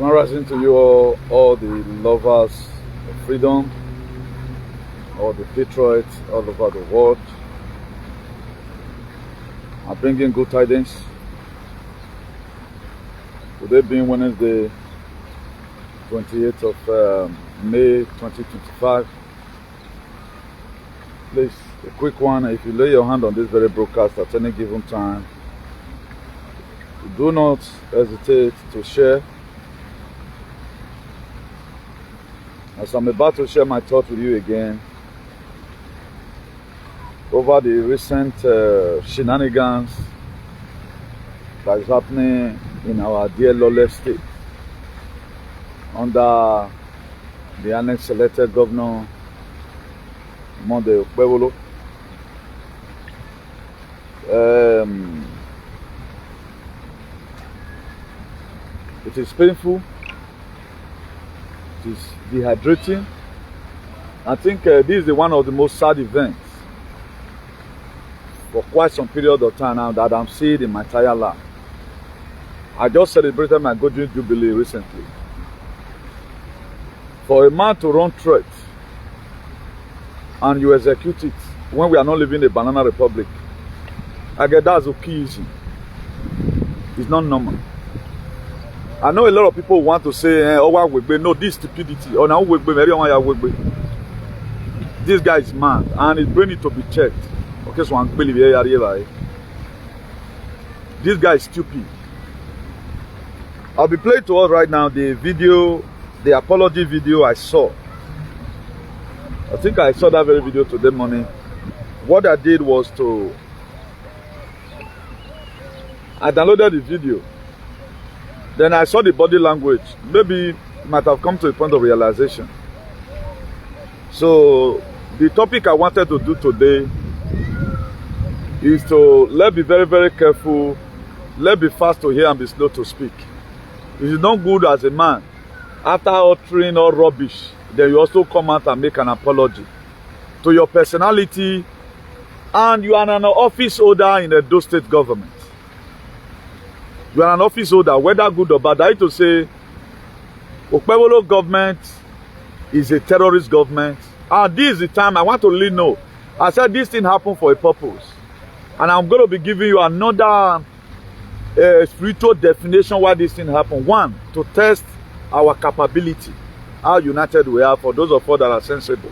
Grand rising to you all the lovers of freedom, all the patriots all over the world. I'm bringing good tidings. Today being Wednesday, 28th of May 2025. Please, a quick one. If you lay your hand on this very broadcast at any given time, do not hesitate to share. As I'm about to share my thoughts with you again over the recent shenanigans that is happening in our dear lawless state under the INEC selected governor BHOLO. It is painful. It is dehydrating. I think this is one of the most sad events for quite some period of time now that I'm seeing in my entire life. I just celebrated my Golden Jubilee recently. For a man to run threats and you execute it when we are not living in a banana republic, I guess that's okay. It's not normal. I know a lot of people want to say, no, this stupidity. This guy is mad and his brain needs to be checked. Okay, so I'm this guy is stupid. I'll be playing to us right now the video, the apology video I saw. I think I saw that very video today morning. What I did was I downloaded the video. Then I saw the body language. Maybe it might have come to a point of realization. So the topic I wanted to do today is to let's be very, very careful. Let's be fast to hear and be slow to speak. It is not good as a man, after uttering all rubbish, then you also come out and make an apology to your personality, and you are an office holder in the Edo state government. You are an office holder, whether good or bad. I need to say, Upholding government is a terrorist government. And this is the time I want to really know. I said this thing happened for a purpose. And I'm going to be giving you another spiritual definition why this thing happened. One, to test our capability, how united we are for those of us that are sensible.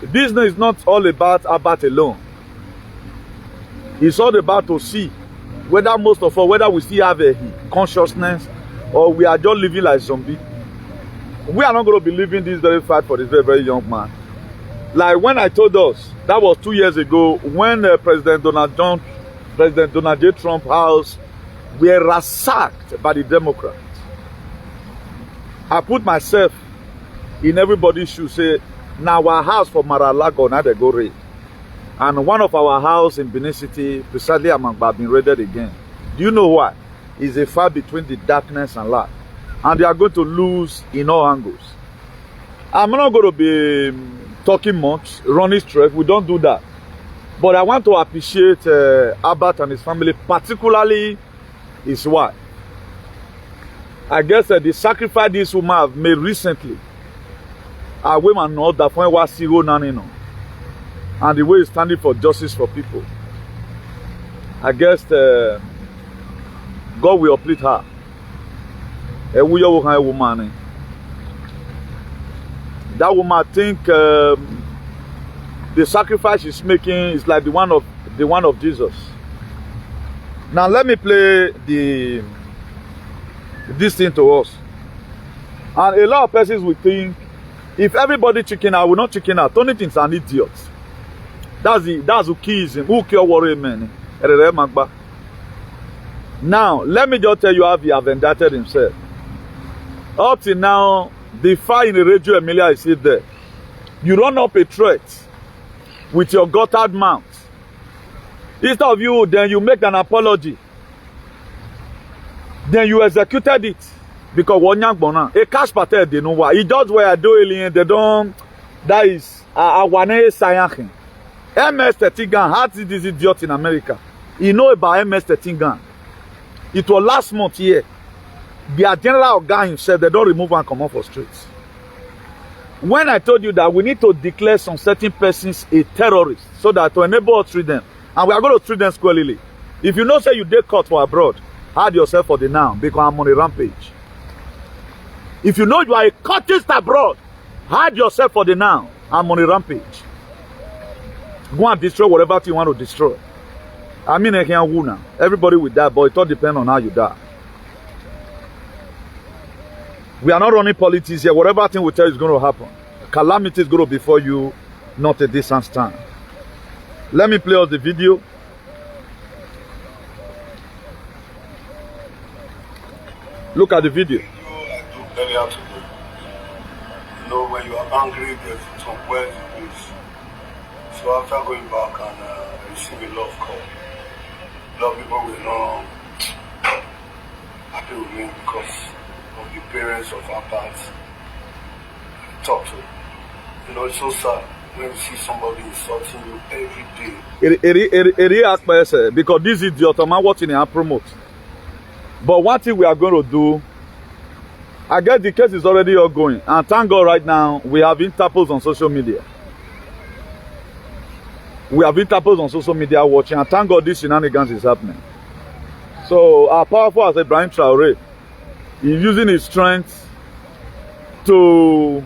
The business is not all about alone. It's all about to see whether most of us, whether we still have a consciousness or we are just living like zombies. We are not going to be living this very fight for this very, very young man. Like when I told us, that was 2 years ago, when President Donald J. Trump house were ransacked by the Democrats. I put myself in everybody's shoes, say, now our house for Mar-a-Lago, now they go raid. And one of our house in Benin City, precisely Amangba, been raided again. Do you know why? It's a fight between the darkness and light. And they are going to lose in all angles. I'm not going to be talking much, running straight. We don't do that. But I want to appreciate Albert and his family, particularly his wife. I guess the sacrifice this woman have made recently. A woman know that when was zero nanino. And the way he's standing for justice for people. I guess God will uplift her. A woman. That woman, I think the sacrifice she's making is like the one of Jesus. Now let me play this thing to us. And a lot of persons will think, if everybody chicken out, will not chicken out. Tony thinks an idiot. That's who keys him. Who care worry man? Now, let me just tell you how he have indicted himself. Up till now, the fire in the Radio Emilia is still there. You run up a threat with your guttered mouth. Instead of you, then you make an apology. Then you executed it. Because one young bona, a cash patel, they know why. He does where I do alien, they don't. That is a one sayankin. MS-13 gun, how did this idiot in America? You know about MS-13 gun. It was last month here. their general guy himself, they don't remove and come off for streets. When I told you that we need to declare some certain persons a terrorist so that to enable us to treat them, and we are going to treat them squarely. If you know say you did cut for abroad, hide yourself for the now because I'm on a rampage. If you know you are a cultist abroad, hide yourself for the now. I'm on a rampage. Go and destroy whatever thing you want to destroy. I mean, I can't woo now. Everybody will die, but it all depends on how you die. We are not running politics here. Whatever thing we tell you is going to happen. Calamity is going to be for you, not a distant time. Let me play us the video. Look at the video. Earlier today, you know, when you are angry, there's some words you use. So after going back and receiving a lot of call, a lot of people will not happy with me because of the parents of our parents talk to. You know, it's so sad when you see somebody insulting you every day. Because this is the automatic watching and promote. But one thing we are going to do, I guess the case is already ongoing. And thank God right now, we have Interpols on social media. We have Interpols on social media watching. And thank God this shenanigans is happening. So our powerful as Ibrahim Traore is using his strength to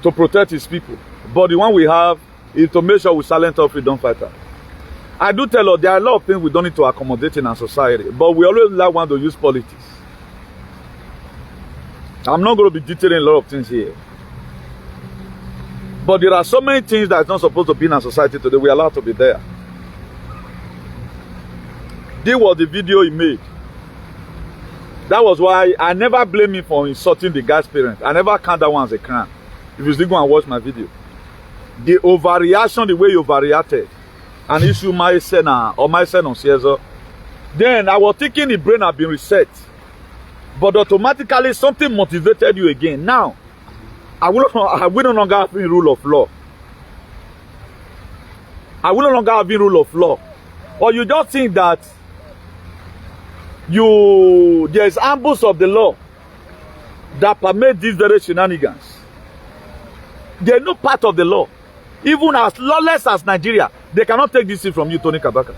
protect his people. But the one we have is to make sure we silence our freedom fighter. I do tell us there are a lot of things we don't need to accommodate in our society. But we always like want to use politics. I'm not going to be detailing a lot of things here. But there are so many things that are not supposed to be in our society today. We are allowed to be there. This was the video he made. That was why I never blame him for insulting the guy's parents. I never count that one as a crime. If you still go and watch my video. The overreaction, the way you overreacted, an issue my son or my son on CSO. Then I was thinking the brain had been reset. But automatically something motivated you again. Now, I will no longer have the rule of law. I will no longer have the rule of law. Or you just think that there is ambush of the law that permit these very shenanigans. They are no part of the law. Even as lawless as Nigeria, they cannot take this thing from you, Tony Kabaka.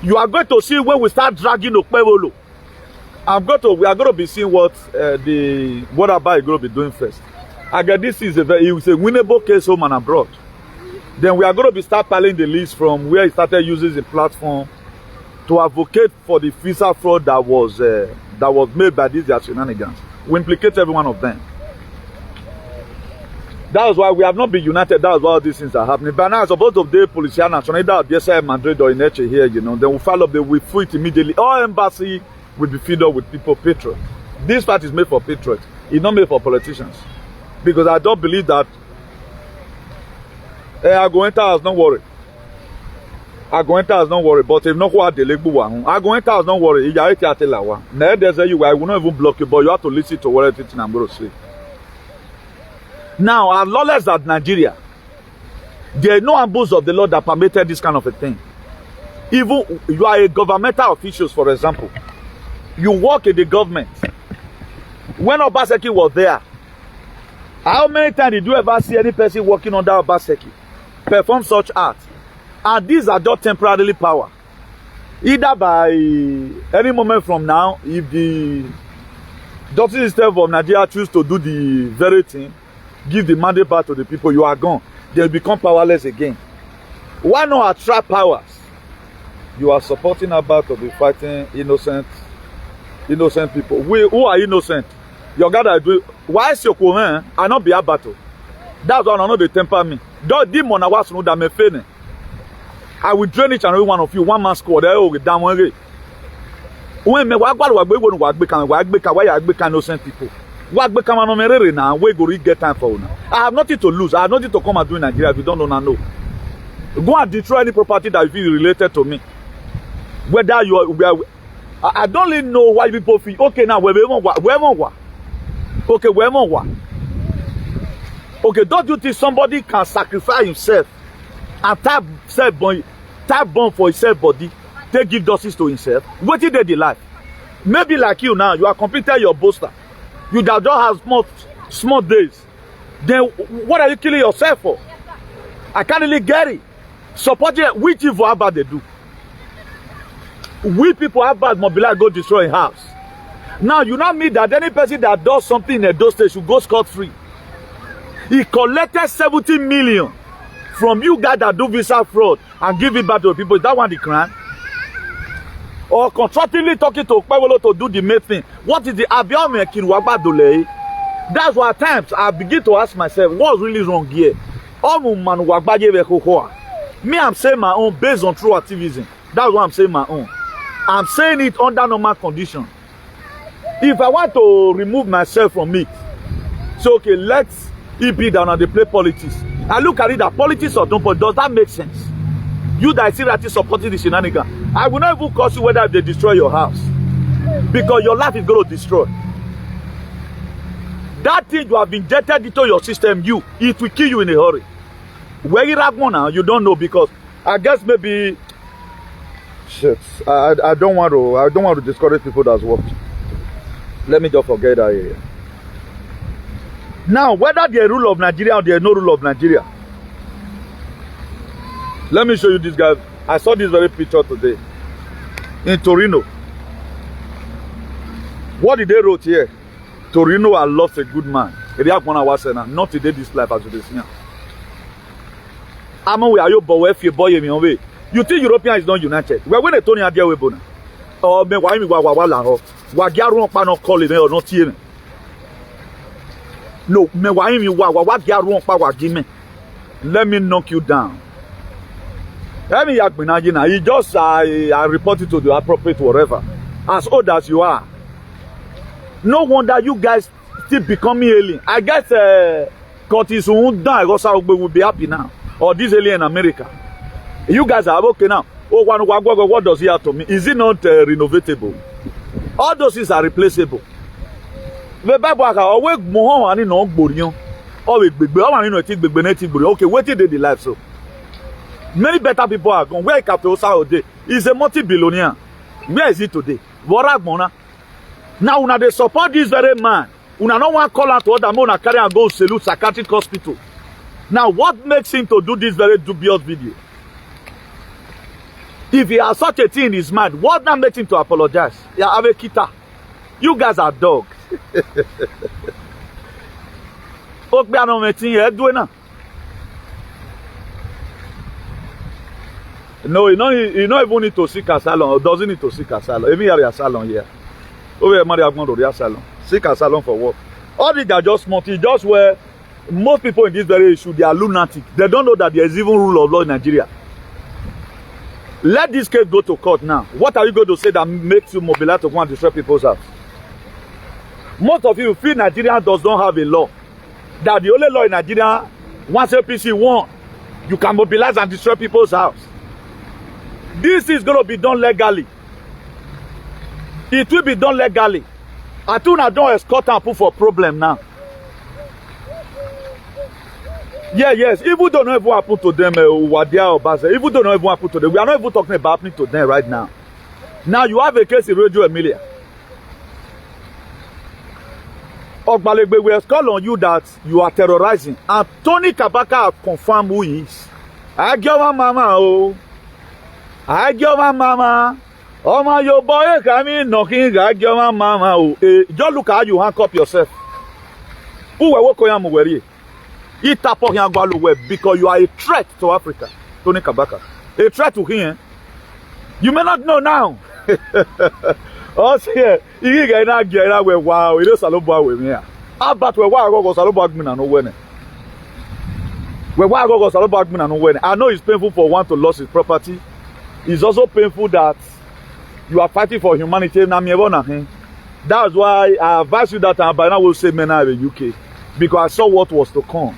You are going to see when we start dragging BHOLO. We are going to be seeing what Abba is going to be doing first. Again, this is a winnable case home and abroad. Then we are going to be start piling the list from where he started using the platform to advocate for the visa fraud that was made by these shenanigans. We implicate every one of them. That is why we have not been united. That is why all these things are happening. But now, supposed to be police national, either BSI Madrid or INEC here, you know, then we follow up, they will fill it immediately. All embassy will be filled up with people, patriots. This part is made for patriots. It's not made for politicians. Because I don't believe that Arguenta has not worried. Arguenta has not worried. But if not what the legbu one, Arguenta has not worried. I will not even block you, but you have to listen to what I'm going to say. Now, as lawless as Nigeria, there is no ambush of the law that permitted this kind of a thing. Even you are a governmental official, for example, you work in the government. When Obazee was there, how many times did you ever see any person working under Obazee perform such acts? And these are just temporarily power. Either by any moment from now, if the justice system of Nigeria choose to do the very thing, give the mandate back to the people, you are gone. They'll become powerless again. Why not attract powers? You are supporting Abba to be fighting innocent people. Who are innocent? Your God are doing. Why is your coin? I not be a battle. That's why I know they temper me. Don't demon I was no that me failing. I will drain each and every one of you. One man squad. They will down one way. When me why innocent people. What become an honorary now? We go to get time for now. I have nothing to lose. I have nothing to come and do in Nigeria if you don't know. Go and destroy any property that is related to me. Whether you are, I don't really know why people feel okay now. Where okay, don't you think somebody can sacrifice himself and tap bomb for himself body take give doses to himself. What did they the life? Maybe like you now, you are completed your booster. You that just have small days. Then what are you killing yourself for? I can't really get it. Supporting which evil how bad they do. We people have bad mobilize go destroy a house. Now you not mean that any person that does something in those states should go scot-free. He collected 70 million from you guys that do visa fraud and give it back to the people. Is that one the crime? Or contractingly talking to Okpebolo to do the main thing. What is the Abiome Kinwagba? That's why at times I begin to ask myself, what's really wrong here? Me, I'm saying my own based on true activism. That's why I'm saying my own. I'm saying it under normal condition. If I want to remove myself from it, so okay, let's be down and they play politics. I look at it that politics or don't, but does that make sense? You that see that is supporting the shenanigans, I will not even cause you whether they destroy your house. Because your life is going to destroy. That thing you have injected into your system, it will kill you in a hurry. Where you have one now, you don't know, because I guess maybe shit. I don't want to discourage people that's working. Let me just forget that area. Now, whether there's rule of Nigeria or there's no rule of Nigeria, let me show you this guy. I saw this very picture today in Torino. What did they wrote here? Torino has lost a good man. Not today this life as you see. You think European is not united? We're going to turn your dear way. Oh, me why me wa call it or not here. No, me why me let me knock you down. Let me you just I report it to the appropriate whatever. As old as you are. No wonder you guys still becoming alien. I guess Curtis EGHOSA will be happy now. Or this alien in America. You guys are okay now. Oh, what does he have to me? Is it not renovatable? All those things are replaceable. The Bible always more and no burial. Always big, okay, wait till they life so. Many better people are gone. Where Captain Osa is a multi-billionaire. Where is he today? Now, when they support this very man, una no one call out to other man carry and go salute psychiatric hospital. Now, what makes him to do this very dubious video? If he has such a thing in his mind, what now makes him to apologize? Yeah, Avekita. You guys are dogs. No, you don't even need to seek asylum or doesn't need to seek asylum. Even here, asylum here. Over here, asylum. Seek asylum for what? All these are just small things, just where most people in this very issue, they are lunatic. They don't know that there is even rule of law in Nigeria. Let this case go to court now. What are you going to say that makes you mobilize to go and destroy people's house? Most of you feel Nigeria does not have a law. That the only law in Nigeria, once APC won, you can mobilize and destroy people's house. This is going to be done legally. It will be done legally. Atuna don't escort and put for problem now. Yeah, yes. Even don't know if what happened to them, Wadia Obazee. Even don't know if what happened to them. We are not even talking about happening to them right now. Now you have a case in Radio Emilia. Ogbalegbe will call on you that you are terrorizing. And Tony Kabaka have confirmed who he is. I give my mama, oh. I give my mama. Oh my, your boy coming knocking. I give my mama, oh. Just look how you handcuff yourself. Who will walk on your because you are a threat to Africa, Tony Kabaka. A threat to him. You may not know now. Also, you get wow, it is a lot with me. But where I go, Salobagman and no winning. Where I go, Salobagman and no winning. I know it's painful for one to lose his property. It's also painful that you are fighting for humanity. That's why I advise you that by now will say men are in the UK. Because I saw what was to come.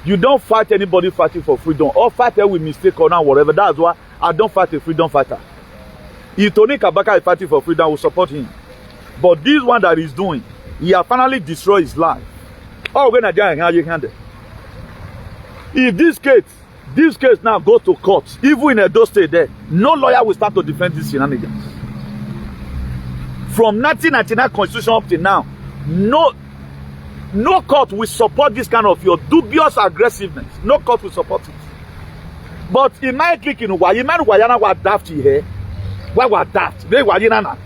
You don't fight anybody fighting for freedom or fight with mistake or not, whatever. That's why I don't fight a freedom fighter. If Tony Kabaka is fighting for freedom, I will support him. But this one that he's doing, he has finally destroyed his life. Oh, when I die, how you handle? If this case This case now goes to court. Even in Edo State there, no lawyer will start to defend this shenanigans. From 1999 constitution up to now, no court will support this kind of your dubious aggressiveness. No court will support it. But in my clicking, why you man wayana wa daft here? Why was daft? They were na.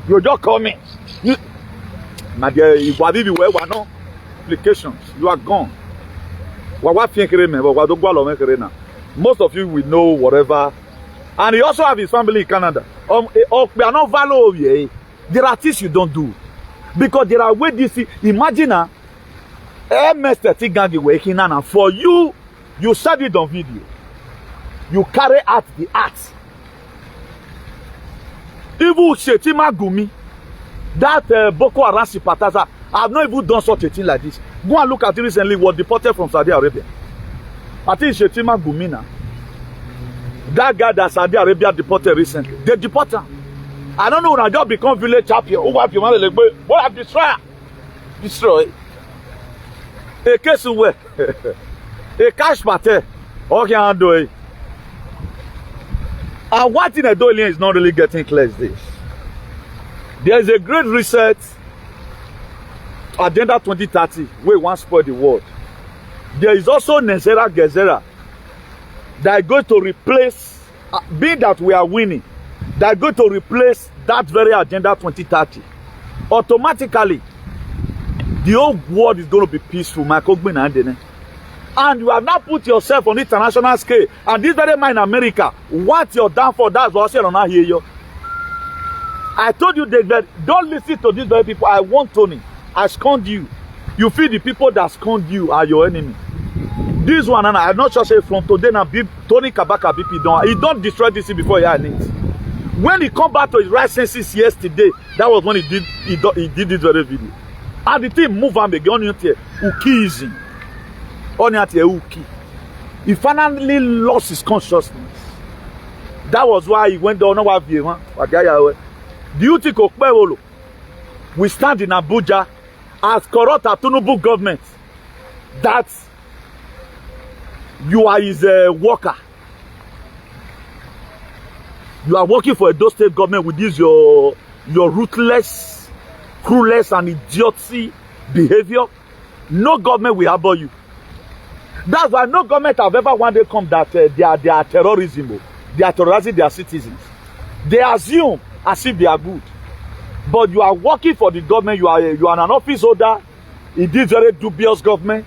You just come in. My dear, if you be where no implications, you are gone. Most of you will know whatever. And he also have his family in Canada. We are not value. There are things you don't do. Because there are ways this. Imagine MS-30 gang working and for you, you said it on video. You carry out the act. Even Shetima Gumi, that Boko Haram sympathizer, I have not even done such a thing like this. Go and look at it recently, was deported from Saudi Arabia. I think Shetima Gumi now. That guy that Saudi Arabia deported recently, they deported him. I don't know when I just become village champion. Who have you man like what have destroy? A case where a cash matter. Okay, I'm doing. And what in a dollar is not really getting clear is this. There is a great reset. Agenda 2030, where one spoil the world. There is also Nezera Gezera that is going to replace, being that we are winning, that is going to replace that very Agenda 2030. Automatically, the whole world is going to be peaceful. And you have not put yourself on the international scale. And this very man in America, what you're down for, that's what I don't hear you. I told you that don't listen to these very people. I want Tony. I scorned you. You feel the people that scorned you are your enemy. This one, and I'm not sure say from today now, Tony Kabaka BP he don't destroy this before he had it. When he come back to his right senses yesterday, that was when he did this very video. And the thing move on again. Ukizing. Uki. He finally lost his consciousness. That was why he went down. Do you think Okpebolo we stand in Abuja as corrupt Tinubu government that you are his worker? You are working for a Edo State government with this your ruthless, cruelness and idiocy behavior. No government will harbor you. That's why no government have ever one day come that they are terrorism. They are terrorizing their citizens. They assume as if they are good. But you are working for the government. You are an office holder in this very dubious government.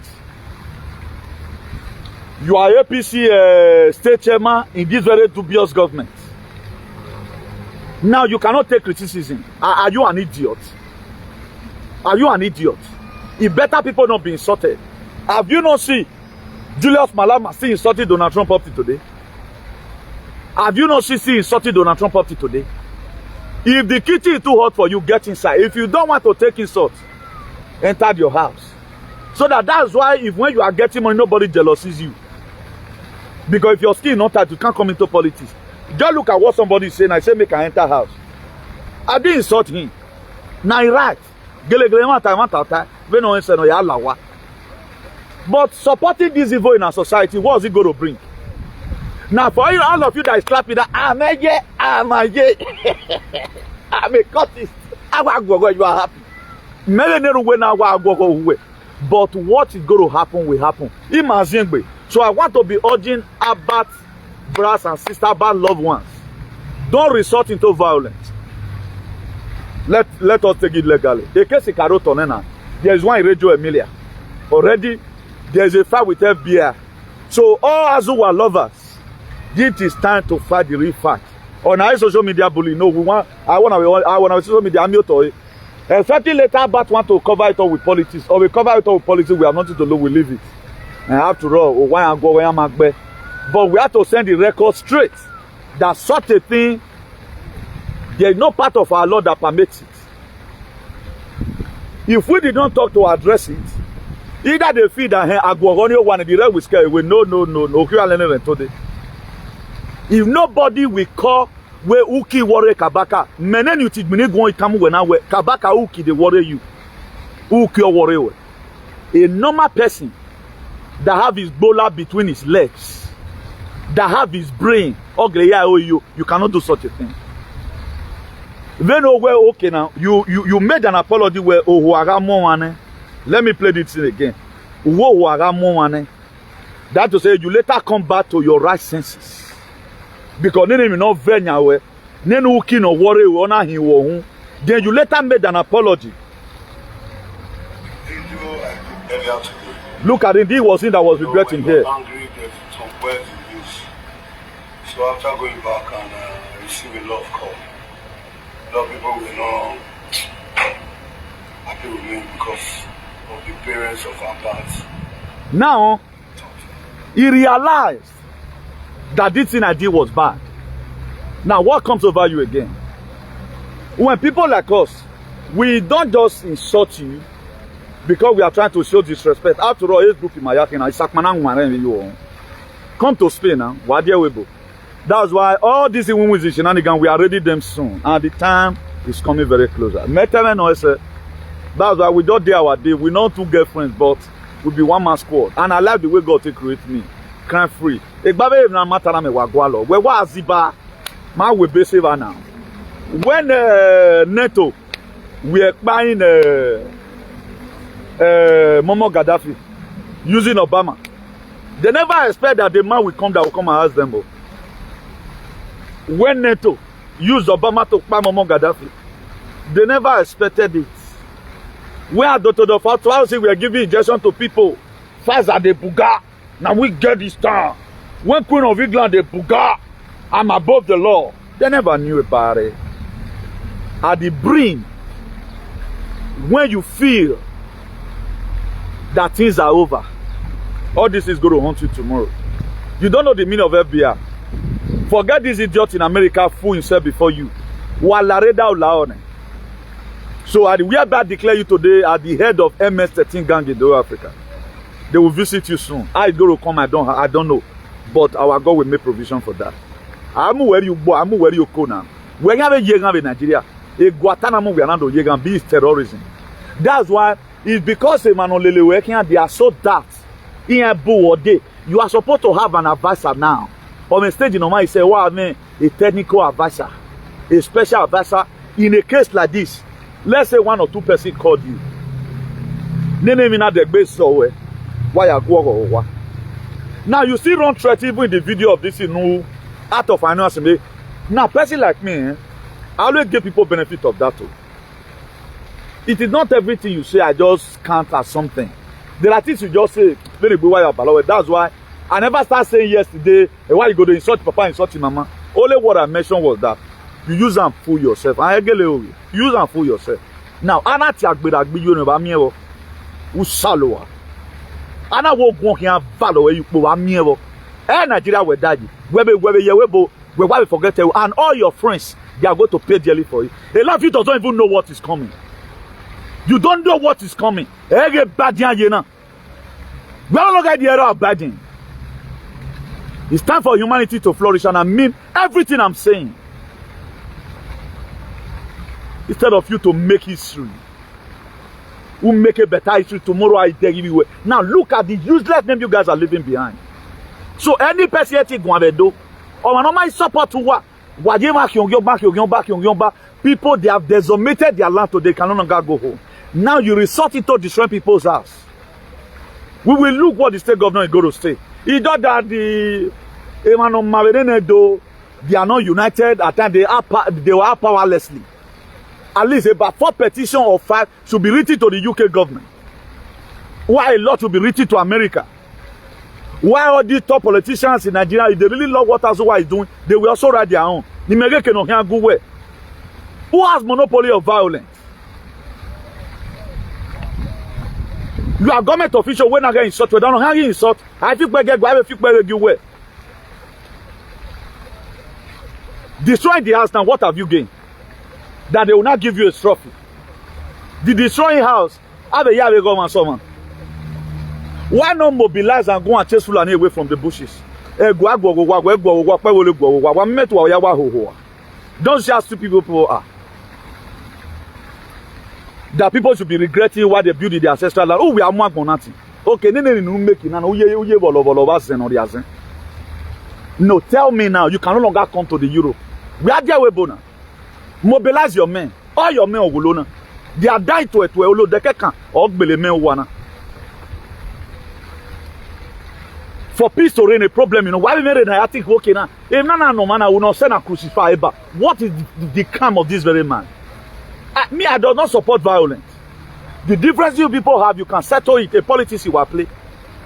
You are APC state chairman in this very dubious government. Now you cannot take criticism. Are you an idiot? Are you an idiot? If better people not be insulted. Have you not seen Julius Malema still insulted Donald Trump up to today? Have you not seen insulted Donald Trump up to today? If the kitchen is too hot for you, get inside. If you don't want to take insult, enter your house. So that's why if when you are getting money, nobody jealousies you. Because if your skin is not tight, you can't come into politics. Just look at what somebody is saying. I say, make I enter house. I didn't insult him. Now he right. But supporting this evil in our society, what is it going to bring? Now, for all of you that is clapping that, I'm a cultist. You are happy. But what is going to happen will happen. Imagine. So I want to be urging about brothers and sisters, about loved ones. Don't resort into violence. Let us take it legally. There is one in Radio Emilia. Already, there is a fight with FBI. So all Azuwa lovers, it is time to fight the real fight. On our social media bullying, no, I want social media, I'm your Especially later, but want to cover it all with politics, or we cover it all with politics, we have nothing to do, we leave it. And after all, why I go, why I'm back. But we have to send the record straight that such a thing, there is no part of our law that permits it. If we did not talk to address it, either they feel that I go on one and the rest will scare away. No. If nobody will call where Uki worry Kabaka, menen you think me going come when I wear Kabaka Uki they worry you. Uki worry. A normal person that have his bowler between his legs that have his brain. Okay, yeah, you cannot do such a thing. Then okay now, you made an apology where let me play this thing again. That to say you later come back to your right senses. Because then you not very well. Then you no worry on him. Then you later made an apology. Look at it, he was in that was regretting here. Angry, there's some words in use. So after going back and receiving love call, a lot of people will not happy with me because of the parents of our parents. Now, he realized that this thing I did was bad. Now, what comes over you again? When people like us, we don't just insult you because we are trying to show disrespect. After all, age group in Mayaki now, come to Spain now. That's why all these women with the shenanigans, we are ready them soon. And the time is coming very closer. That's why we don't do our day. We're not two girlfriends, but we'll be one man squad. And I like the way God to create me. Crime free. When NATO, we are buying Momo Gaddafi using Obama. They never expect that the man will come and ask them. When NATO used Obama to buy Momo Gaddafi, they never expected it. Where Dr. Dofatu we are giving injection to people, fast as the Buga. Now we get this time. When Queen of England the Buga, I'm above the law. They never knew about it. At the brain, when you feel that things are over, all this is going to haunt you tomorrow. You don't know the meaning of FBI. Forget this idiot in America fool himself before you. So I hereby declare you today at the head of MS-13 gang in South Africa. They will visit you soon. How it's going to come, I don't know. But our God will make provision for that. I'm where you go, I'm where you go now. We have a year in Nigeria. A Guantanamo we are not doing be terrorism. That's why it's because a man only working and they are so daft. In a boo day, you are supposed to have an advisor now. On a stage, you say, well, I mean, a technical advisor, a special advisor. In a case like this, let's say 1 or 2 persons called you. Now you see run threat even in the video of this out of final assembly. Now, person like me, I always give people benefit of that too. It is not everything you say I just count as something. There are things you just say, very good why you're. That's why I never start saying yesterday, why you go to insult papa, insult your mama. Only what I mentioned was that you use and fool yourself. You use and fool yourself. Now, Anna Tiagbedagbi, you know, I'm here. Usaloa. Anna won't walk here, value you go. I'm here. And Nigeria will die. Whether you will forget you, and all your friends, they are going to pay dearly for it. A lot of you don't even know what is coming. You don't know what is coming. We are not going to the era of badding. It's time for humanity to flourish, and I mean everything I'm saying. Instead of you to make history, who make a better history tomorrow, I dare give you. Now look at the useless name you guys are leaving behind. So any person here going to do, or normal support to what? People, they have decimated their land today, can no longer go home. Now you resort into destroying people's house. We will look what the state government is going to say. It's not that they are not united. At times they were powerlessly. At least about 4 petitions or 5 should be written to the UK government. Why a lot will be written to America? Why all these top politicians in Nigeria, if they really love what Azuwa is doing, they will also write their own. Who has monopoly of violence? You are government official when I get insult. We don't know how you insult. I think we get away. Destroying the house now, what have you gained? That they will not give you a trophy. The destroying house, have a year ago, man, someone. Why not mobilize and go and chase Fulani away from the bushes? Don't just see people are. That people should be regretting why they built their ancestral land. Oh, we are more nothing. Okay, then make it. No, tell me now, you can no longer come to the Europe. We are there, Webona. Mobilize your men. All your men are they are dying to it. For peace to reign a problem, you know, why we made it, I think, okay now. If no man, I will not send and crucify ever. What is the crime of this very man? I do not support violence. The difference you people have, you can settle it, a politics you will play.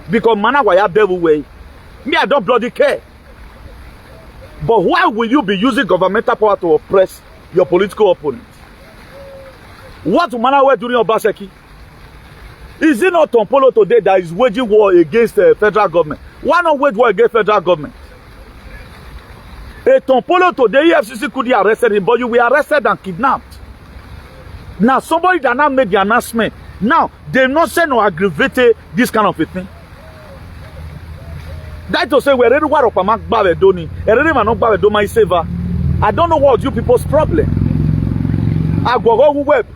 Because man, why devil way. Me, I don't bloody care. But why will you be using governmental power to oppress your political opponents? What man were during Obazee? Is it not Polo today that is waging war against the federal government? Why not wage war against federal government? A Polo today, EFCC could have arrested him, but you were arrested and kidnapped. Now, somebody that now made the announcement, now, they not say no aggravated this kind of a thing. That to say, we're ready to work on Doni, I don't know what you people's problem.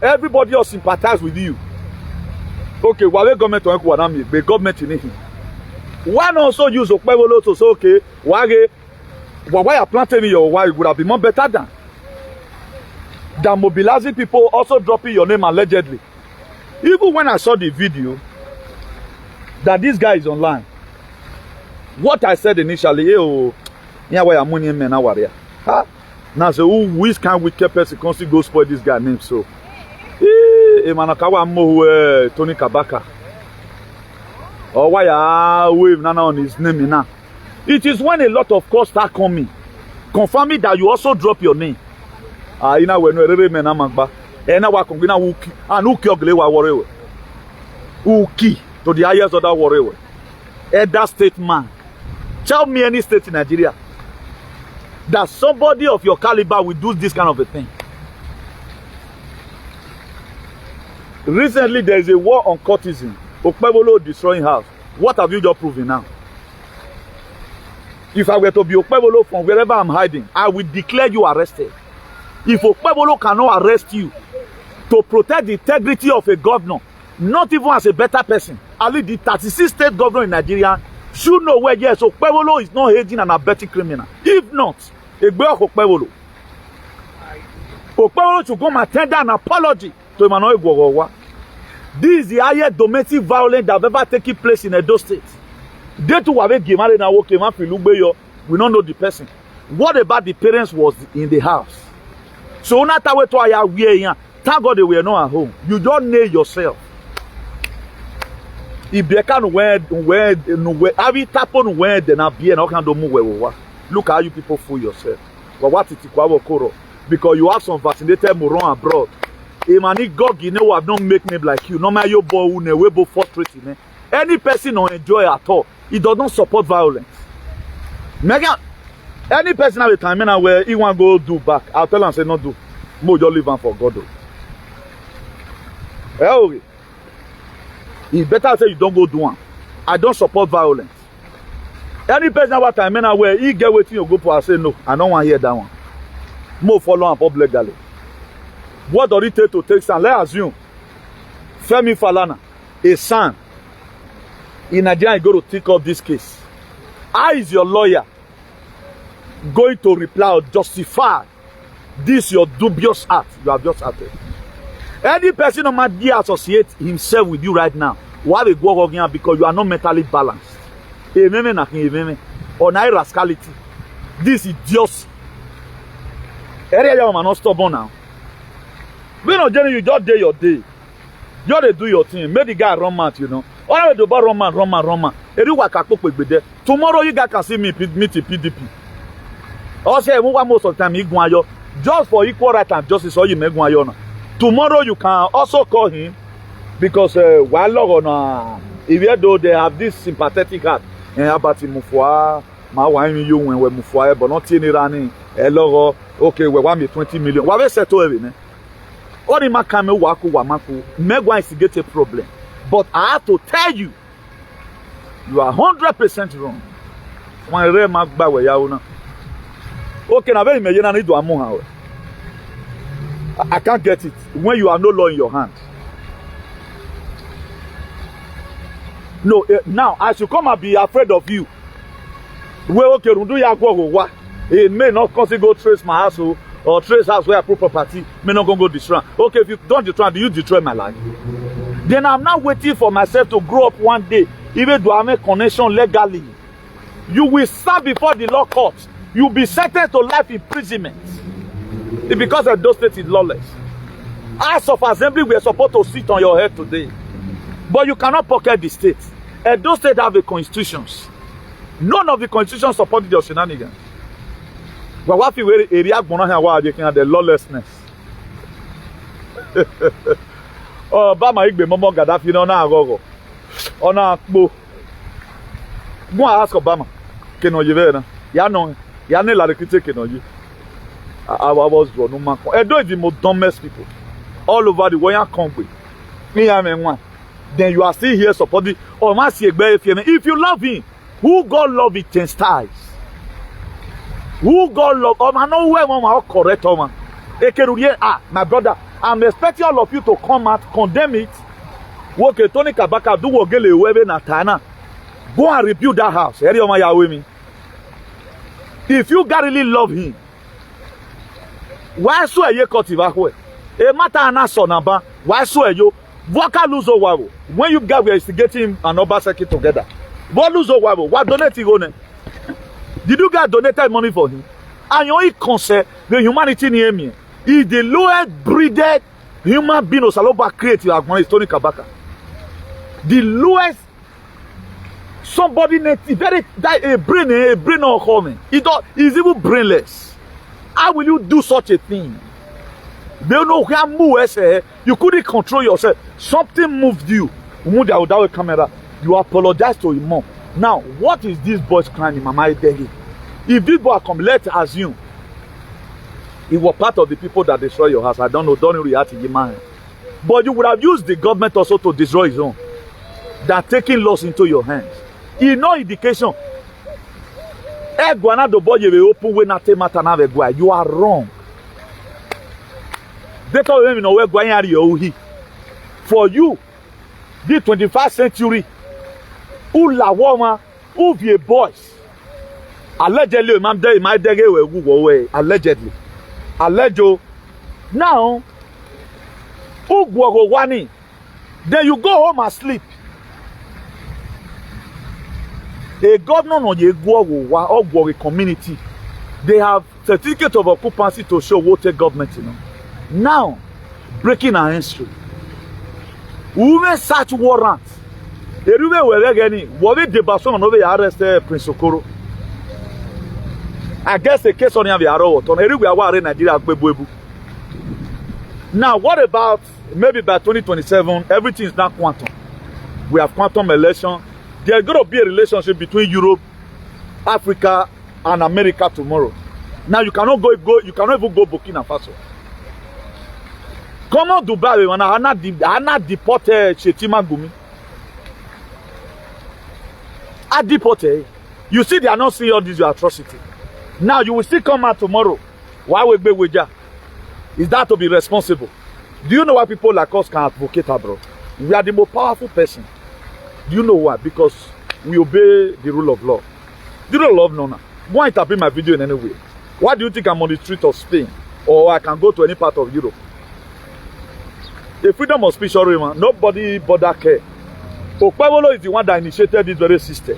Everybody else sympathize with you. Okay, why government to the government in it? Why not also use Okpebolo to say, okay, why you planting me your wife would have been more better than mobilizing people, also dropping your name allegedly. Even when I saw the video that this guy is online, what I said initially, oh, yeah, why am I now warrior? Now say, which kind of wicked person can go spoil this guy name so? Tony Kabaka. Or why I wave Nana on his name now? It is when a lot of calls start coming, confirming that you also drop your name. You know when we men amagba, and now we can go uki and uki oglewa warrior. Uki to the highest other warrior. That state man. Tell me any state in Nigeria that somebody of your caliber will do this kind of a thing. Recently, there is a war on courtesan. Okpebolo destroying house. What have you just proven now? If I were to be Okpebolo from wherever I'm hiding, I will declare you arrested. If Okpebolo cannot arrest you to protect the integrity of a governor, not even as a better person, at least the 36 state governor in Nigeria should know where yes, Okpebolo is not aiding and abetting criminal. If not, Okpebolo should come and tender an apology to Emmanuel Gwogowa. This is the highest domestic violence that have ever taken place in Edo State. They too have a game and we don't know the person. What about the parents was in the house? So not that way to thank God they were not at home. You don't know yourself. If they can where every tap on where they not be and how can do move. Look how you people fool yourself. But what is it? Because you have some vaccinated moron abroad. Imani God, you know, have not make me like you. No matter your boy who never be frustrating. Any person don't enjoy at all. He does not support violence. Megan, any person have a time now where he want to go do back, I'll tell him say not do. More just leave him for God. Hey, he better say you don't go do one. I don't support violence. Any person have a time now where he get waiting you go for, I say no. I don't want to hear that one. More follow up legally. What does it take to take stand? Let's assume Femi Falana, a son in Nigeria, go to take up this case. How is your lawyer going to reply or justify this your dubious act you have just acted? Any person who might associate himself with you right now, why they go again because you are not mentally balanced. Or rascality. This idiocy. Area you are not stubborn now. We not telling you just day your day. You just do your thing. Make the guy run mad, you know. All the about run mad. Tomorrow you guys can see me meet the PDP. Also, most of the time he go just for equal right and justice, or you make one. Tomorrow you can also call him because while on even though they have this sympathetic heart and about mufwa, my wine you when we mufwa, but not any running. Hello, okay, we want me 20 million. What we settle everything. All the makame waku wamaku, megwa instigate a problem. But I have to tell you, you are 100% wrong. One real magba we yauna. Okay, now very imagine I need to amuha. I can't get it when you have no law in your hand. No, now I should come and be afraid of you. Well, okay, do ya go what? It may not cause you go trace my house or trace house where I put property. May not go destroy. Okay, if you don't destroy, do you destroy my life? Then I'm not waiting for myself to grow up one day. Even though I make connection legally, you will stand before the law court. You'll be sentenced to life imprisonment. It's because of those states is lawless. House of Assembly, we are supposed to sit on your head today. But you cannot pocket the state. And those states have the constitutions. None of the constitutions supported your shenanigans. But what if we react to the lawlessness? Oh, Bama Igbe Momo Gaddafi no na agogo. Ona akpo. Go ask Obama. Keno yive na. Ya ne la recruiter keno yi. I was drawn no man. Edo is the most dumbest people all over the world. Then you are still here supporting. If you love him, who God love it 10 times? Who God love? Oh man, no way, mama, correct, man. My brother, I'm expecting all of you to come out, condemn it. Okay, Tony Kabaka do wogele webe na tana. Go and rebuild that house. If you God really love him, why so ye cut it? E mata na sonaba. Why so you? Voka lose wabo. When you guys were instigating an Obazee together, what lose wabo? What donate you? Did you guys donated money for him? And you concern the humanity near me. Is the lowest breeded human being or saloba create you acknowledge Tony Kabaka. The lowest somebody very a brain or coming. He's even brainless. How will you do such a thing? They don't know how move. You couldn't control yourself. Something moved you. Moved out without a camera. You apologize to him mom. Now, what is this boy's crime in Mama Delhi? If this boy come, let's assume he was part of the people that destroy your house. I don't know. Don't react to your mind. But you would have used the government also to destroy his own. Than taking laws into your hands. In no indication. You are wrong. For you, the 21st century, who la woman, who the boys, allegedly, allegedly. Now, who go wani? Then you go home and sleep. A governor on the community, they have certificate of occupancy to show what a government, you know. Now, breaking our history. Women search warrants. The women were getting what they debason over arrested Prince Okoro. I guess the case on the Arrow on everywhere in Nigeria. Now, what about maybe by 2027, everything is now quantum. We have quantum election. There's going to be a relationship between Europe, Africa, and America tomorrow. Now you cannot you cannot even go Burkina Faso. Come on Dubai when I not deported Shetima Gumi. I deported. You see they are not seeing all this atrocity. Now you will still come out tomorrow. Why would be with you? Is that to be responsible? Do you know why people like us can advocate, bro? We are the most powerful person. Do you know why? Because we obey the rule of law. The rule of law, no. Go and interpret my video in any way. Why do you think I'm on the street of Spain? Or I can go to any part of Europe? The freedom of speech, nobody bother care. Upholding is the one that initiated this very system.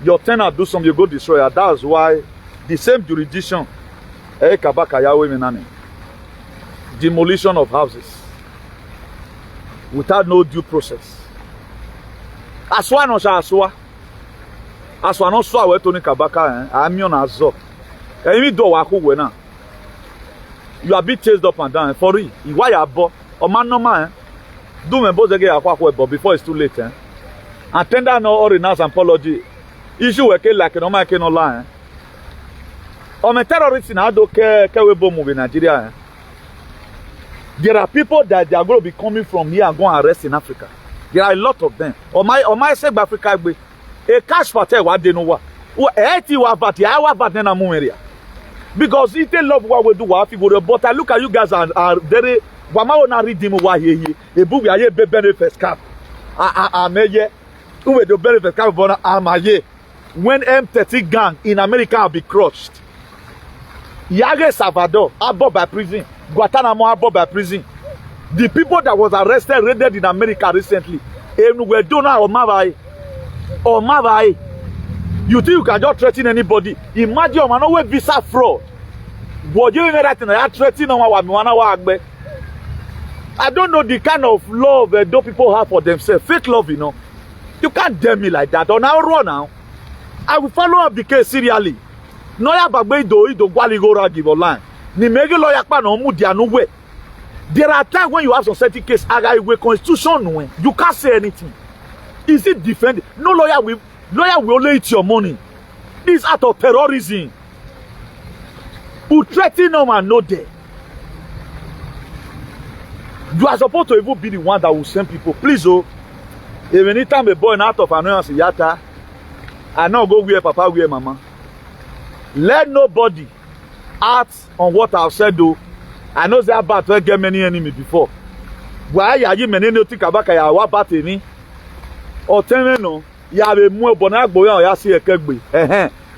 Your tenant do something, you go destroy her. That's why the same jurisdiction, demolition of houses without no due process. Aswa no sha aswa. Aswa no so we Tony Kabaka amion azo. Emi do wa ko we na. You are being chased up and down for real. Why you bo o man no man. Do me both get akwa but before it's too late And tender no or renounce apology. Issue we like no man can no lie. O me terrorists na do ke we bomb in Nigeria. There are people that they are going to be coming from here and go and arrest in Africa. There are a lot of them. On my side, Africa, a cash for tell what they know what. Because if they love what we do, but I look at you guys are very. Wama ona redeem wa here. A book we are here benefits cap. Who the very first kind of Amaye when M30 gang in America will be crushed. Yage Salvador, above by prison. Guantanamo, above by prison. The people that was arrested, raided in America recently, were donor or Mavai. Or Mavai. You think you can just threaten anybody? Imagine a man who visa fraud. What you know that I threaten on I don't know the kind of love those people have for themselves. Fake love, you know. You can't dare me like that. On now run now. I will follow up the case serially. No ya bagbe do gwali go ra give online. Ni mege lawyer pa no mu dia no way. There are times when you have some certain case aga we constitution no, you can't say anything. Is it defended? No lawyer will only eat your money. This act of terrorism. Who threaten no man no there. You are supposed to even be the one that will send people. Please, oh, if anytime a boy out of annoyance yata, I know go where papa, where mama. Let nobody act on what I've said, though. I know they are bad to get many enemies before. Why are you many no think about ya what bad any? Or tell me no, you have a more bonag boy or ya see a kegbe.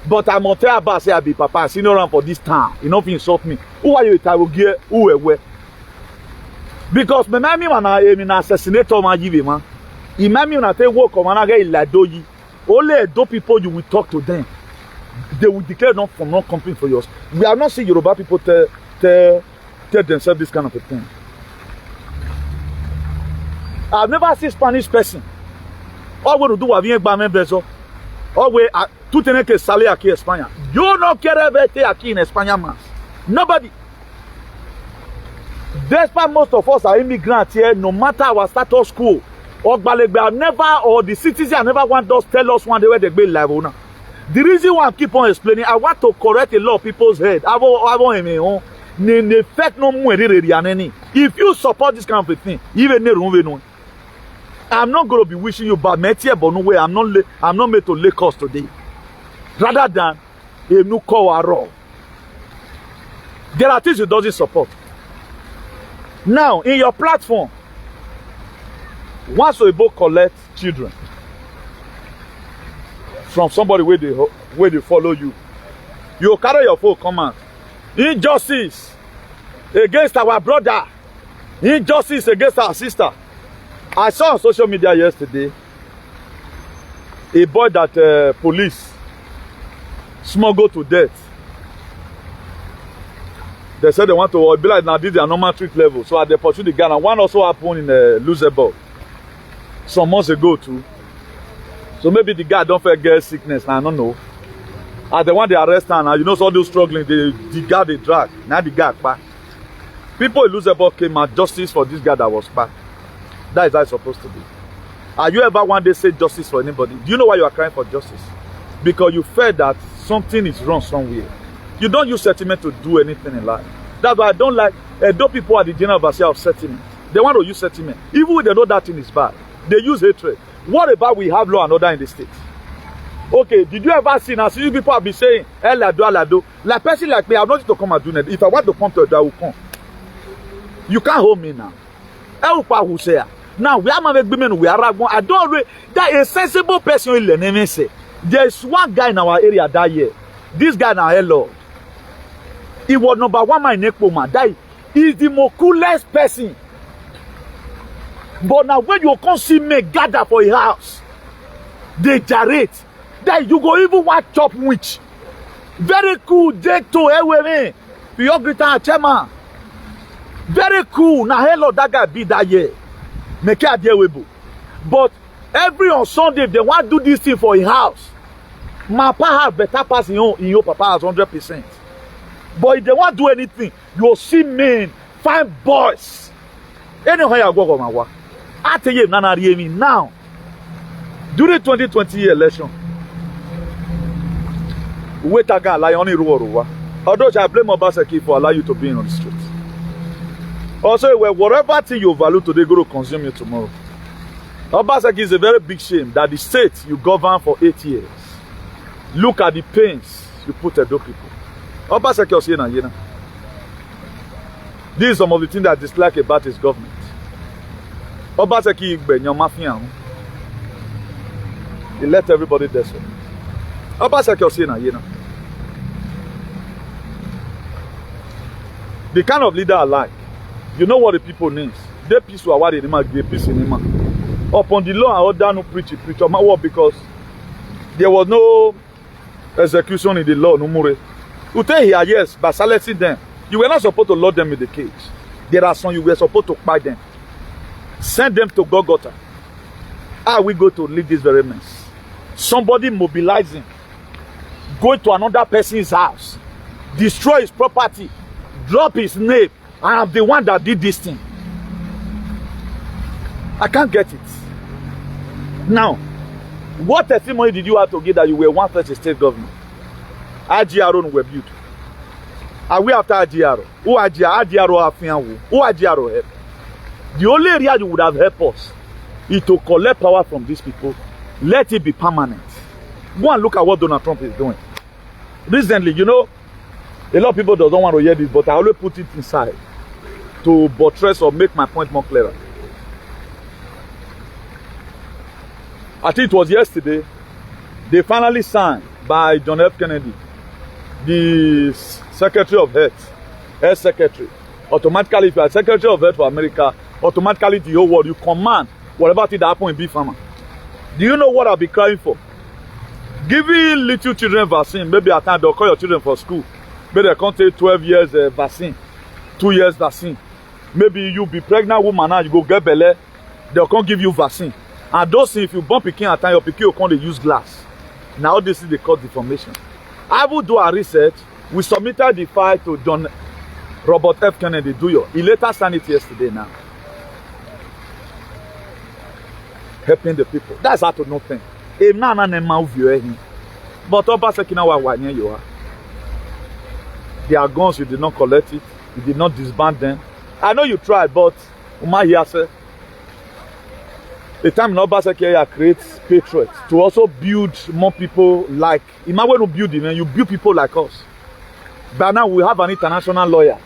But I'm not tell about say I be papa, senior around for this town. You know, insult me. Who are you? I will get who away. Because me man assassinator man give man. Imagine when I take work on get iladoyi. Only those people you will talk to them. They will declare not from not complaint for yours. We have not seen Yoruba people tell themselves this kind of a thing. I've never seen Spanish person. All we do is bien members. All we tout est que salé aquí en Espagne. You no quiere verte aquí en España más. Nobody. Despite most of us are immigrants here, no matter our status quo, or the citizens never want us tell us one day where they be live now. The reason why I keep on explaining, I want to correct a lot of people's head. If you support this kind of thing, even I'm not going to be wishing you bad, but no way. I'm not made to lay cost today. Rather than a new call raw. There are things you doesn't support. Now, in your platform, once you both collect children from somebody where they follow you, you carry your phone command. Injustice against our brother. Injustice against our sister. I saw on social media yesterday a boy that police smuggled to death. They said they want to be like now this is a normal treat level. So at the pursuit the Ghana, one also happened in UGBO some months ago too. So maybe the guy don't forget sickness. I don't know. At the one they arrest her now, you know, so all those struggling, the guy they drag. Now the guy back. People in UGBO came out justice for this guy that was back. That is how it's supposed to be. Are you ever one day say justice for anybody? Do you know why you are crying for justice? Because you felt that something is wrong somewhere. You don't use sentiment to do anything in life. That's why I don't like those people at the general overseer of sentiment. They want to use sentiment. Even when they know that thing is bad, they use hatred. What about we have law and order in the state? Okay, did you ever see now? See people have been saying, Lado. Like person like me, I'm not to come and do that. If I want to come to it, I will come. You can't hold me now. Now we are women, we are I don't really that a sensible person will let say. There's one guy in our area that year. This guy now, hello. He was number one man in Ekpoma. That is the most coolest person. But now when you come see me gather for a house, they gyrate. That you go even want chop witch. Very cool. Day to your greater chairman. Very cool. Now hello that guy be that year. Make it a but every on Sunday they want to do this thing for a house. My papa has better pass in your papa has 100%. But if they want to do anything, you will see men, fine boys. Anyway, I go on my work. I tell you, Nana Riemi now. During 2020 election, wait a guy like only Ruwa. Although I blame Obazee for allowing you to be on the street. Also, whatever thing you value today, go to consume you tomorrow. Obazee is a very big shame that the state you govern for 8 years. Look at the pains you put at those people. Obazee was here and this is some of the things that I dislike about his government. Obazee igbe your mafia. He let everybody desperate. Obaseki was saying, you know. The kind of leader I like, you know what the people need. They peace were what they give peace in him. Upon the law and order, no preach. What? Because there was no execution in the law, no more. You tell here, yes, by silencing them, you were not supposed to load them in the cage. There are some you were supposed to buy them. Send them to Golgotha. How we go to lead this very mess? Somebody mobilizing, going to another person's house, destroy his property, drop his name. I am the one that did this thing. I can't get it. Now, what testimony did you have to give that you were one first state government? IGRO were built. Are we after IGRO? Who IGRO have who IGRO help? The only area you would have helped us is to collect power from these people. Let it be permanent. Go and look at what Donald Trump is doing. Recently, you know, a lot of people don't want to hear this, but I always put it inside to buttress or make my point more clearer. I think it was yesterday, they finally signed by John F. Kennedy, the Secretary of Health Secretary. Automatically, if you are Secretary of Health for America, automatically the whole world, you command whatever thing that happens in big pharma. Do you know what I'll be crying for? Giving little children vaccine, maybe at times they'll call your children for school. Maybe they can't take 12 years vaccine, 2 years vaccine. Maybe you be pregnant woman and you go get belly, they'll come give you vaccine. And those things, if you bump picking at time, your picking will come to use glass. Now this is the cause deformation. I will do a research. We submitted the file to John Robert F. Kennedy. He later signed it yesterday now. Helping the people. That's how to know things. But Obaseki now you are. Their guns, you did not collect it. You did not disband them. I know you tried, but the time in Obaseki creates patriots to also build more people like. Imagine when you build it, you build people like us. But now we have an international lawyer.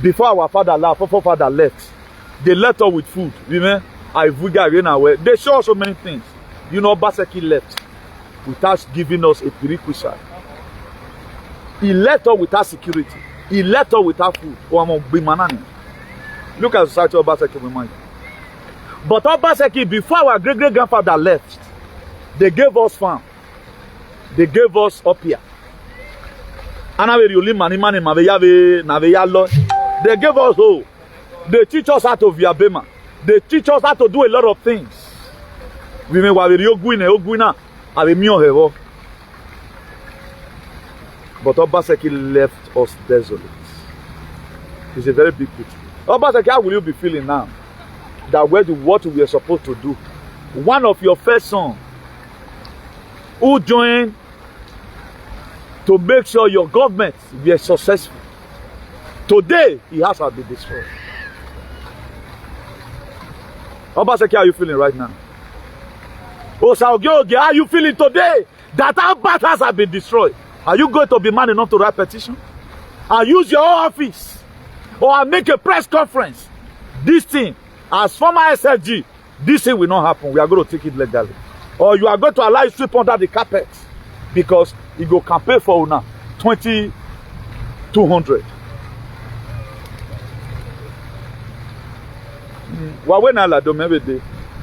Before our forefather left, they left us with food. They show us so many things. You know, Obaseki left without giving us a prerequisite. He left us without security. He left us without food. Look at the society of Obaseki. But Obaseki, before our great-great-grandfather left, they gave us farm. They gave us up here. They gave us all. They teach us how to viabema. They teach us how to do a lot of things. But Obaseki left us desolate. It's a very big picture. Obaseki, how will you be feeling now? That what we are supposed to do. One of your first sons who joined to make sure your government be successful. Today, he has to be destroyed. Obaseki, how are you feeling right now? Osaoge, how are you feeling today that our battles have been destroyed? Are you going to be man enough to write petition? And use your own office? Or make a press conference? This thing, as former SLG, this thing will not happen. We are going to take it legally. Or you are going to allow it sweep under the carpet. Because it go campaign for now 2,200.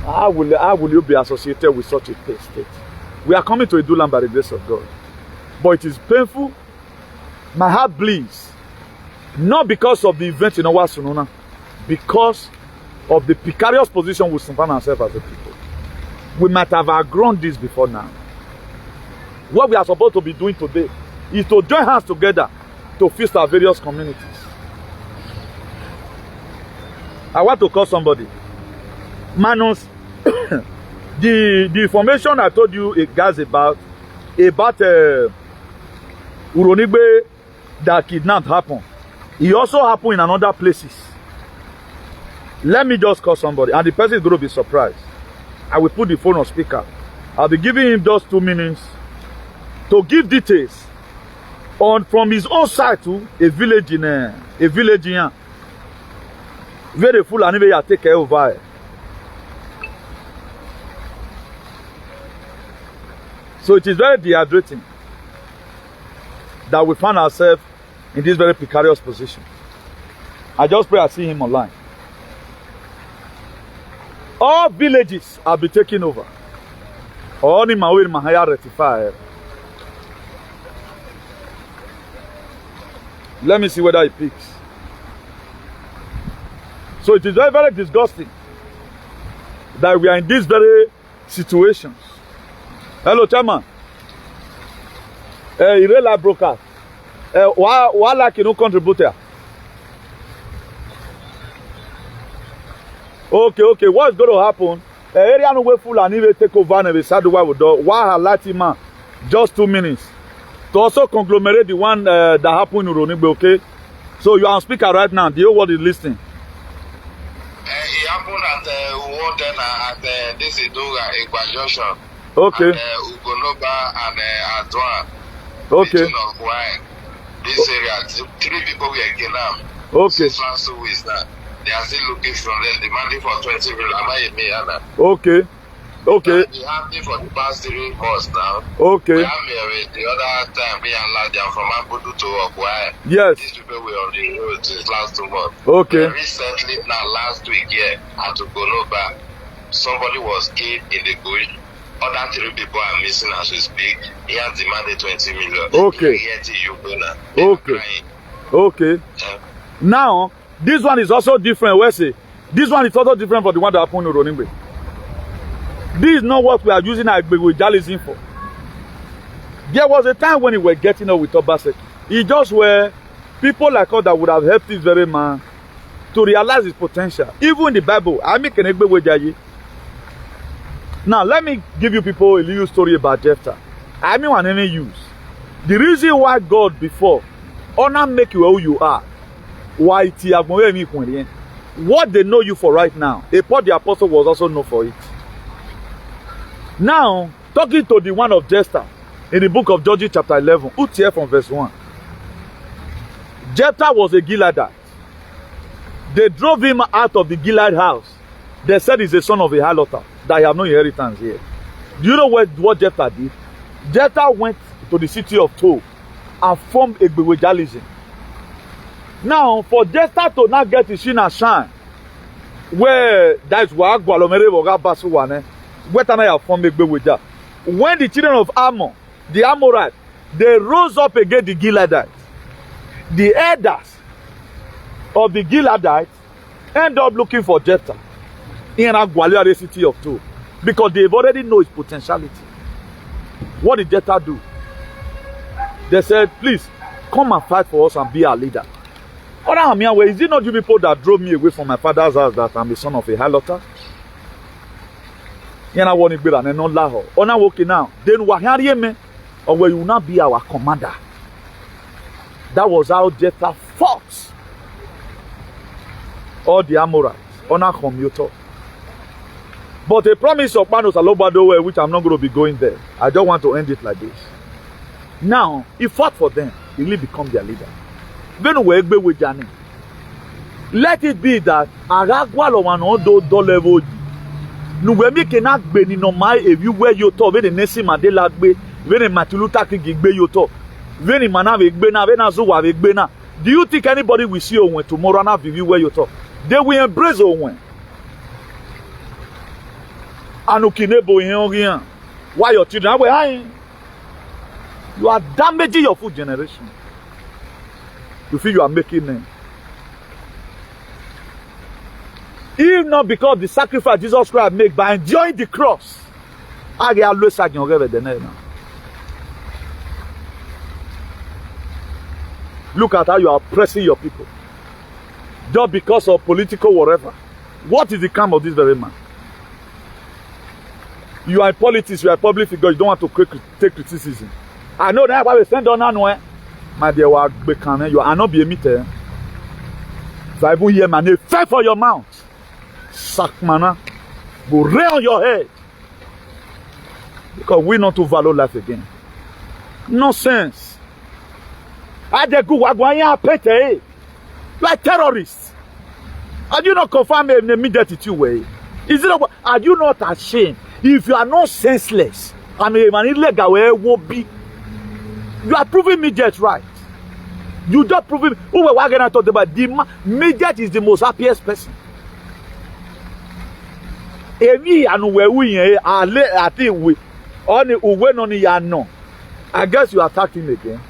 How will you be associated with such a state? We are coming to Iduland by the grace of God. But it is painful. My heart bleeds. Not because of the event in our Sununa, because of the precarious position we find ourselves as a people. We might have outgrown this before now. What we are supposed to be doing today is to join hands together to fix our various communities. I want to call somebody. Manus, the information I told you guys about Uronigbe that kidnapped happened. It also happened in another places. Let me just call somebody, and the person is going to be surprised. I will put the phone on speaker. I'll be giving him just 2 minutes to give details on from his own side to a village in very full and take care of it. So it is very dehydrating that we find ourselves in this very precarious position. I just pray I see him online. All villages have been taken over. All in my way, Mahaya rectified. Let me see whether it picks. So it is very, very disgusting that we are in these very situations. Hello, Chairman. Irela broker. Why like you no contributor? Okay. What is going to happen? Area no way full and even take over and we start the way we do. Why highlight man? Just 2 minutes. To also conglomerate the one that happened in Uronigbe, okay? So you are on speaker right now. The whole world is listening. It happened at Warden at this Idoga Junction. Okay. Ugonoba and Adwan. Okay. This area, 3 people were kidnapped. Okay. Since last 2 weeks now. They are still looking for them, demanding for 20 million. Okay. Okay. They have me for the past 3 months now. Okay. We have me the other time, me and Ladian from Abudu to Okwai. Yes. These people were on the road since last 2 months. Okay. And recently, now last week, at Ugonoba, somebody was killed in the bush. Other 3 people are missing as we speak. He has demanded 20 million. Okay. Okay. Okay. Now, this one is also different. Where say this one is also different from the one that happened in Uronigbe. This is not what we are using journalism for. There was a time when we were getting up with Obazee. It just were people like us that would have helped this very man to realize his potential. Even in the Bible, I make an egbe. Now, let me give you people a little story about Jephthah. I mean, one any use. The reason why God before honor make you who you are. Why what they know you for right now, Paul the apostle was also known for it. Now, talking to the one of Jephthah in the book of Judges chapter 11, UTF from verse 1. Jephthah was a Gileadite. They drove him out of the Gilead house. They said he's a son of a harlot, that he have no inheritance here. Do you know what Jephthah did? Jephthah went to the city of Tob and formed a bewitchalism. Now, for Jephthah to not get his shin and shine, where that's where Gwalomere Woga Basuwane, where Tanaya formed a bewitcher. When the children of Ammon, the Amorites, they rose up against the Gileadites, the elders of the Gileadites end up looking for Jephthah in the city of Tob because they've already know his potentiality. What did Jephthah do? They said, please come and fight for us and be our leader. Is it not you people that drove me away from my father's house that I'm the son of a harlot? Then or will you not be our commander? That was how Jephthah fought all the Amorites on our commuter. But a promise of Panos Alobado, which I'm not going to be going there. I don't want to end it like this. Now, he fought for them. He will become their leader. Let it be that Aragwalo one odo level. Nuwemi cannot be no my if you wear your top, very Nessie Mandela be, very Matuluta Gigbe your top, very Manave Bena, Venazuwa Bena. Do you think anybody will see Owen tomorrow now if you wear your top? They will embrace Owen. Anukinebo in why your children are high? You are damaging your food generation. You feel you are making them. If not because the sacrifice Jesus Christ made by enjoying the cross, look at how you are oppressing your people. Just because of political whatever. What is the crime of this very man? You are in politics, you are a public figure, you don't want to take criticism. I know that why we send on nowhere. My dear, you are not be a meter. If I even hear my name, fight for your mouth. Sakmana, go rain on your head. Because we not to value life again. Nonsense. I dey go wagwanya pete. Like terrorists. Are you not confirm in the immediate way? Is it not, are you not ashamed? If you are not senseless, I mean, man, illegal where will be. You are proving midget right. You just proving. Who were going to talk about the midget is the most happiest person. Emi and we I think we only when only ya no. I guess you attacked him again.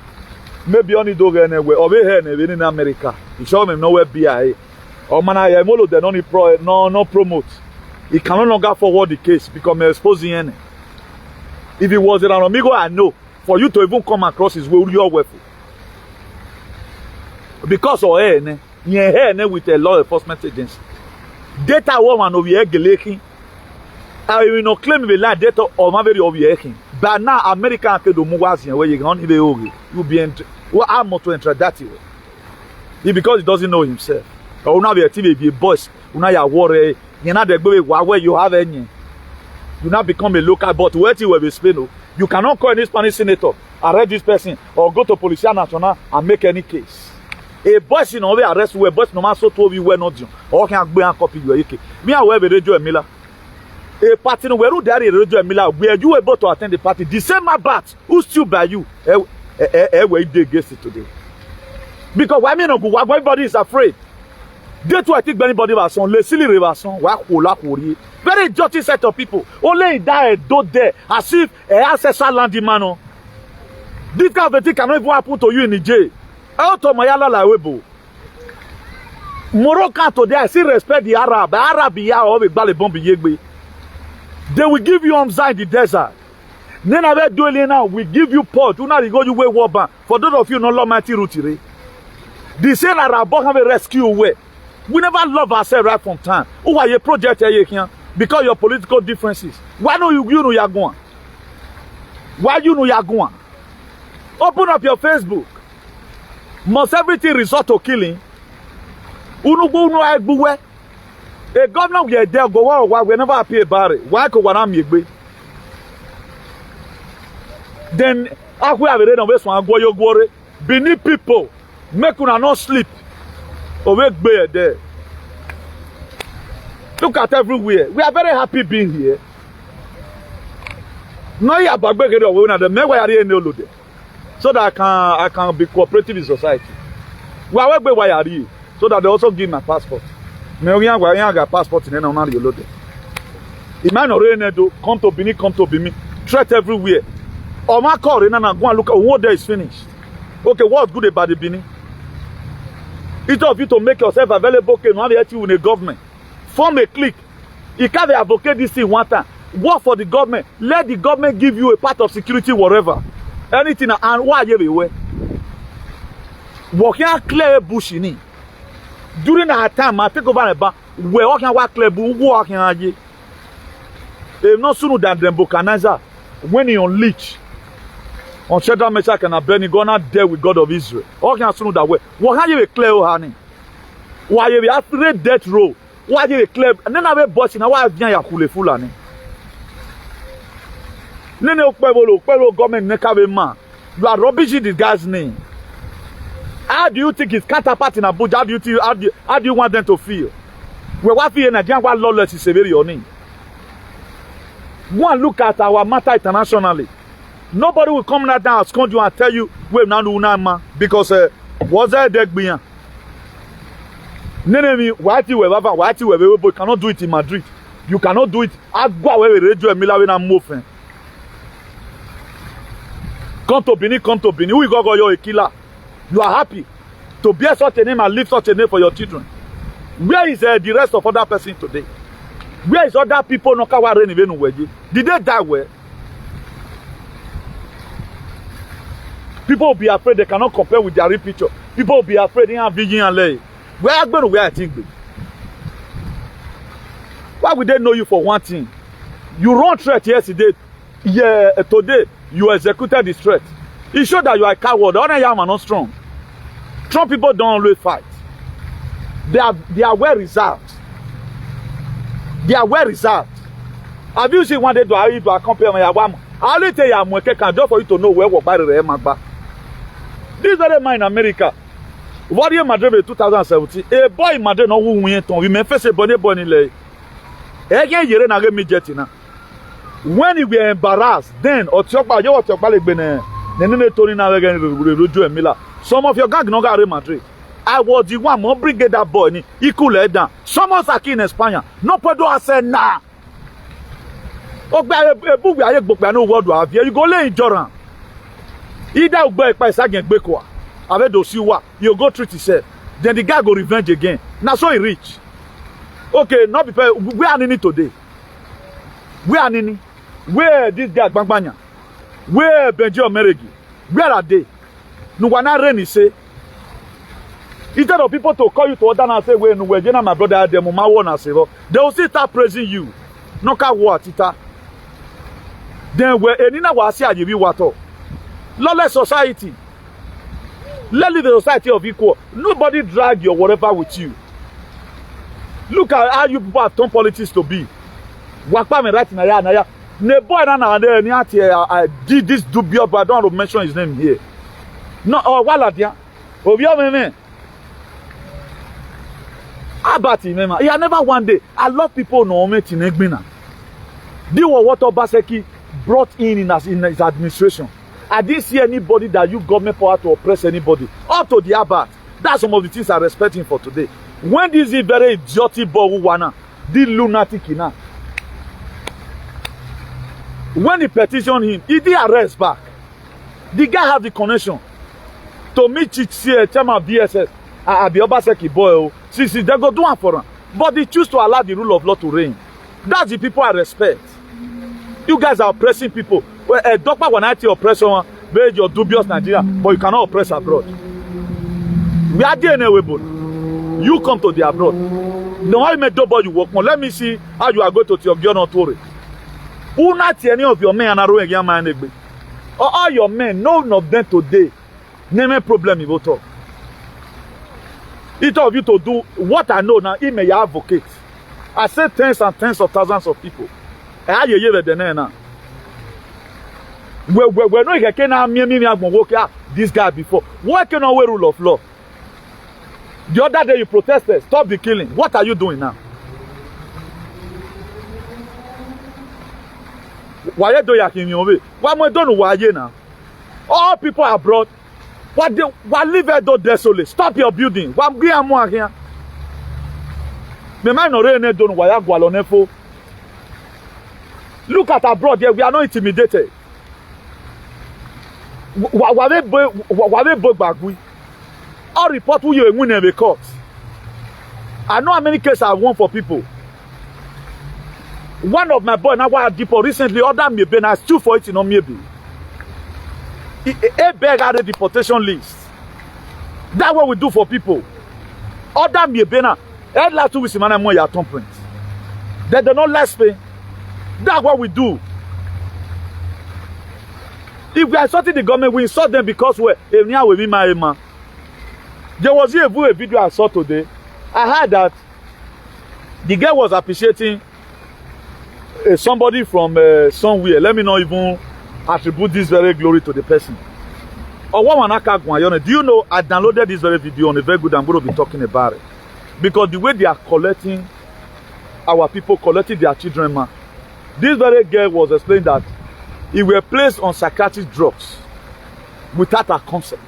Maybe only do anywhere over here in America. You show me nowhere BIA. Or man, I am all they no promote. He can no longer forward the case because I'm exposing any. If it was an amigo, I know. For you to even come across his way, you're worthful. Because of here, with a law enforcement agency. Data woman over here, Geleki. I will not claim the line data or my very obvious. But now, American can do more where you can't even you be what I'm not to introduce you. Because he doesn't know himself. Or now be a TV be a boss. Now you worry. You're not the boy where you have any. You now become a local, but where you will be spent. You cannot call any Spanish senator, arrest this person, or go to Policia Nacional and make any case. A boss in over arrest where boss no matter so told you were not doing, or can go and copy your AK. Me, I will be Radio Miller. A party where you there Radio Miller, where you able to attend the party, the same bat who stood by you, where they against it today. Because why me no go? Why everybody is afraid? That's why I think anybody was on. Les silly reversion. Very dirty set of people. Only that do there as if a ancestral land man. This kind of thing cannot even happen to you in the jail. Out of my la webo. Morocco today I still respect the Arab. The Arab here or the Balibombi Yegbe. They will give you Hamza in the desert. Then I do it now. We give you port. You know you go you way war ban. For those of you no law mighty routine. They say that Arab have a rescue way. We never love ourselves right from time. Who are your project here? Because your political differences. Why don't you know you're going? Why you know you're going? Open up your Facebook. Must everything resort to killing? A governor will there go on we never appear about it. Why could one be? Then after have read on this one go your glory. Beneath people make una not sleep. Awake bear there. Look at everywhere. We are very happy being here. Now you are back the so that I can be cooperative in society. We are working so that they also give my passport. Me I got passport in any load. Imagine come to Bini, come to Bimi. Threat everywhere. Oh my God, go and look at what day is finished. Okay, what's good about the Bini? It's of you to make yourself available. Okay, now they you in the government. Form a clique. You can't advocate this thing one time. Work for the government. Let the government give you a part of security, whatever. Anything and why you be way. Working clear bush in it. During that time, I take over a bank. We're working work clear bush. Working they not sooner than them Bukanaza when he on leech. On Shadrach, Meshach and Abednego not there with God of Israel. All can assume that way. What have you clear, honey? Why you have to read death row? Why you clear? And then I have bossing. Now I have been a cool fool, honey. Then you government never man. You are rubbishing this guy's name. How do you think his counterpart in Abuja? How do you want them to feel? We want to feel Nigerian what lawless is severe your name. Go and look at our matter internationally. Nobody will come right now and you and tell you we're not doing that because was there dead being? Why you cannot do it in Madrid? You cannot do it. I go away with Radio Miller when I'm moving. Come to Bini, come to Bini. We go you're a killer. You are happy to bear such a name and leave such a name for your children. Where is the rest of other person today? Where is other people no kawa even? Did they die where? People will be afraid they cannot compare with their real picture. People will be afraid they have vision and lay. Where are going to where I think? Why would they know you for one thing? You run threat yesterday. Yeah, today you executed the threat. It showed that you are a coward. The other young are not strong. Strong people don't always fight. They are well reserved. They are well reserved. Have you seen one day to accompany my Yawam? I'll tell you, I'm working just for you to know where we're by the Remagba. This very man in America. What year Madrid in 2017? A boy in Madrid no who went on. We may face a bonnet bonny lay. Again, you're not getting me jetting. When you were embarrassed, then Otiokpa, you Otiokpa Legbene, Nene Tony Navegan Rojo and Miller. Some of your gang no got Real Madrid. I was the one more brigade that boy, he could let down. Someone's aquí in España. No puedo hacer nada. No word have you go lay in Joran. Either Ogbe Ekpa again Bekwa. Ave do see what you go treat yourself. Then the guy go revenge again. Now so he rich. Okay, not people. We are Nini today. We are Nini. Where this guy Bangbanya? Where Benji Omeregi? Where are they? No one Reni say. Instead of people to call you to order and say, "Well, no, we're my brother, they will still start praising you. No ka what ita. Then where Enina was here, you be what? Lawless society. Let live the society of equal. Nobody drag your whatever with you. Look at how you people have turned politics to be. Wakpa me right na. Ne boy na did this dubious, but I don't want to mention his name here. No, Waladia. Obio me. Abati mema. He never one day. A lot of people know me Tinegbina. They were what Obazee brought in his administration. I didn't see anybody that you government power to oppress anybody. Up to the Abat. That's some of the things I respect him for today. When this is very idiotic boy who wanna, the lunatic ina. When he petitioned him, he did arrest back. The guy have the connection to meet chairman of DSS. Abi Obazee boy. See, they go do one for him. But they choose to allow the rule of law to reign. That's the people I respect. You guys are oppressing people. Well, a doctor when I tell oppress someone, where you're dubious Nigeria, but you cannot oppress abroad. We are there anyway, but you come to the abroad. No, I made double you work more. Let me see how you are going to your girl Tory. Who not any of your men are again man? Or all your men, none of them today, name a problem you talk. Each of you to do what I know now, he may advocate. I say tens and tens of thousands of people. How you hear the now? We're not going this guy before. Why cannot we rule of law? The other day you protested, stop the killing. What are you doing now? Why are you doing it? Why am I doing why now? All people abroad, why live it desolate? Stop your building. Why am I here? Look at abroad here, we are not intimidated. All report who you win in the court. I know how many cases I've won for people. One of my boys now had depot recently ordered me and I still for it in on maybe. A beg had a deportation list. That's what we do for people. Order me a banner. Last 2 weeks in my more temperance. They do not less pay. That's what we do. If we are insulting the government, we insult them because we're there was a video I saw today. I heard that the girl was appreciating somebody from somewhere. Let me not even attribute this very glory to the person. Do you know I downloaded this very video on a very good, I'm going to be talking about it. Because the way they are collecting, our people collecting their children, man. This very girl was explaining that he were placed on psychiatric drugs without her consent.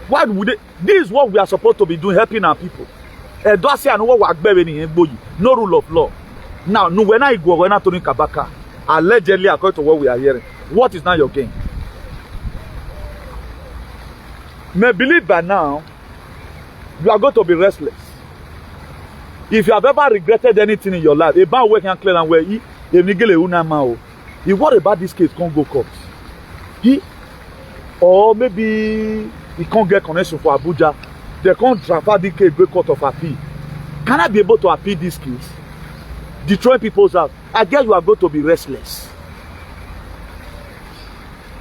Why would they? This is what we are supposed to be doing, helping our people. No rule of law. Now, when I go, when I told Kabaka, allegedly, according to what we are hearing, what is now your gain? May believe by now, you are going to be restless. If you have ever regretted anything in your life, about working clear and where you worry about this case, can't go court. Or maybe he can't get connection for Abuja. They can't transfer the case to court of appeal. Can I be able to appeal this case? Destroy people's house. I guess you are going to be restless.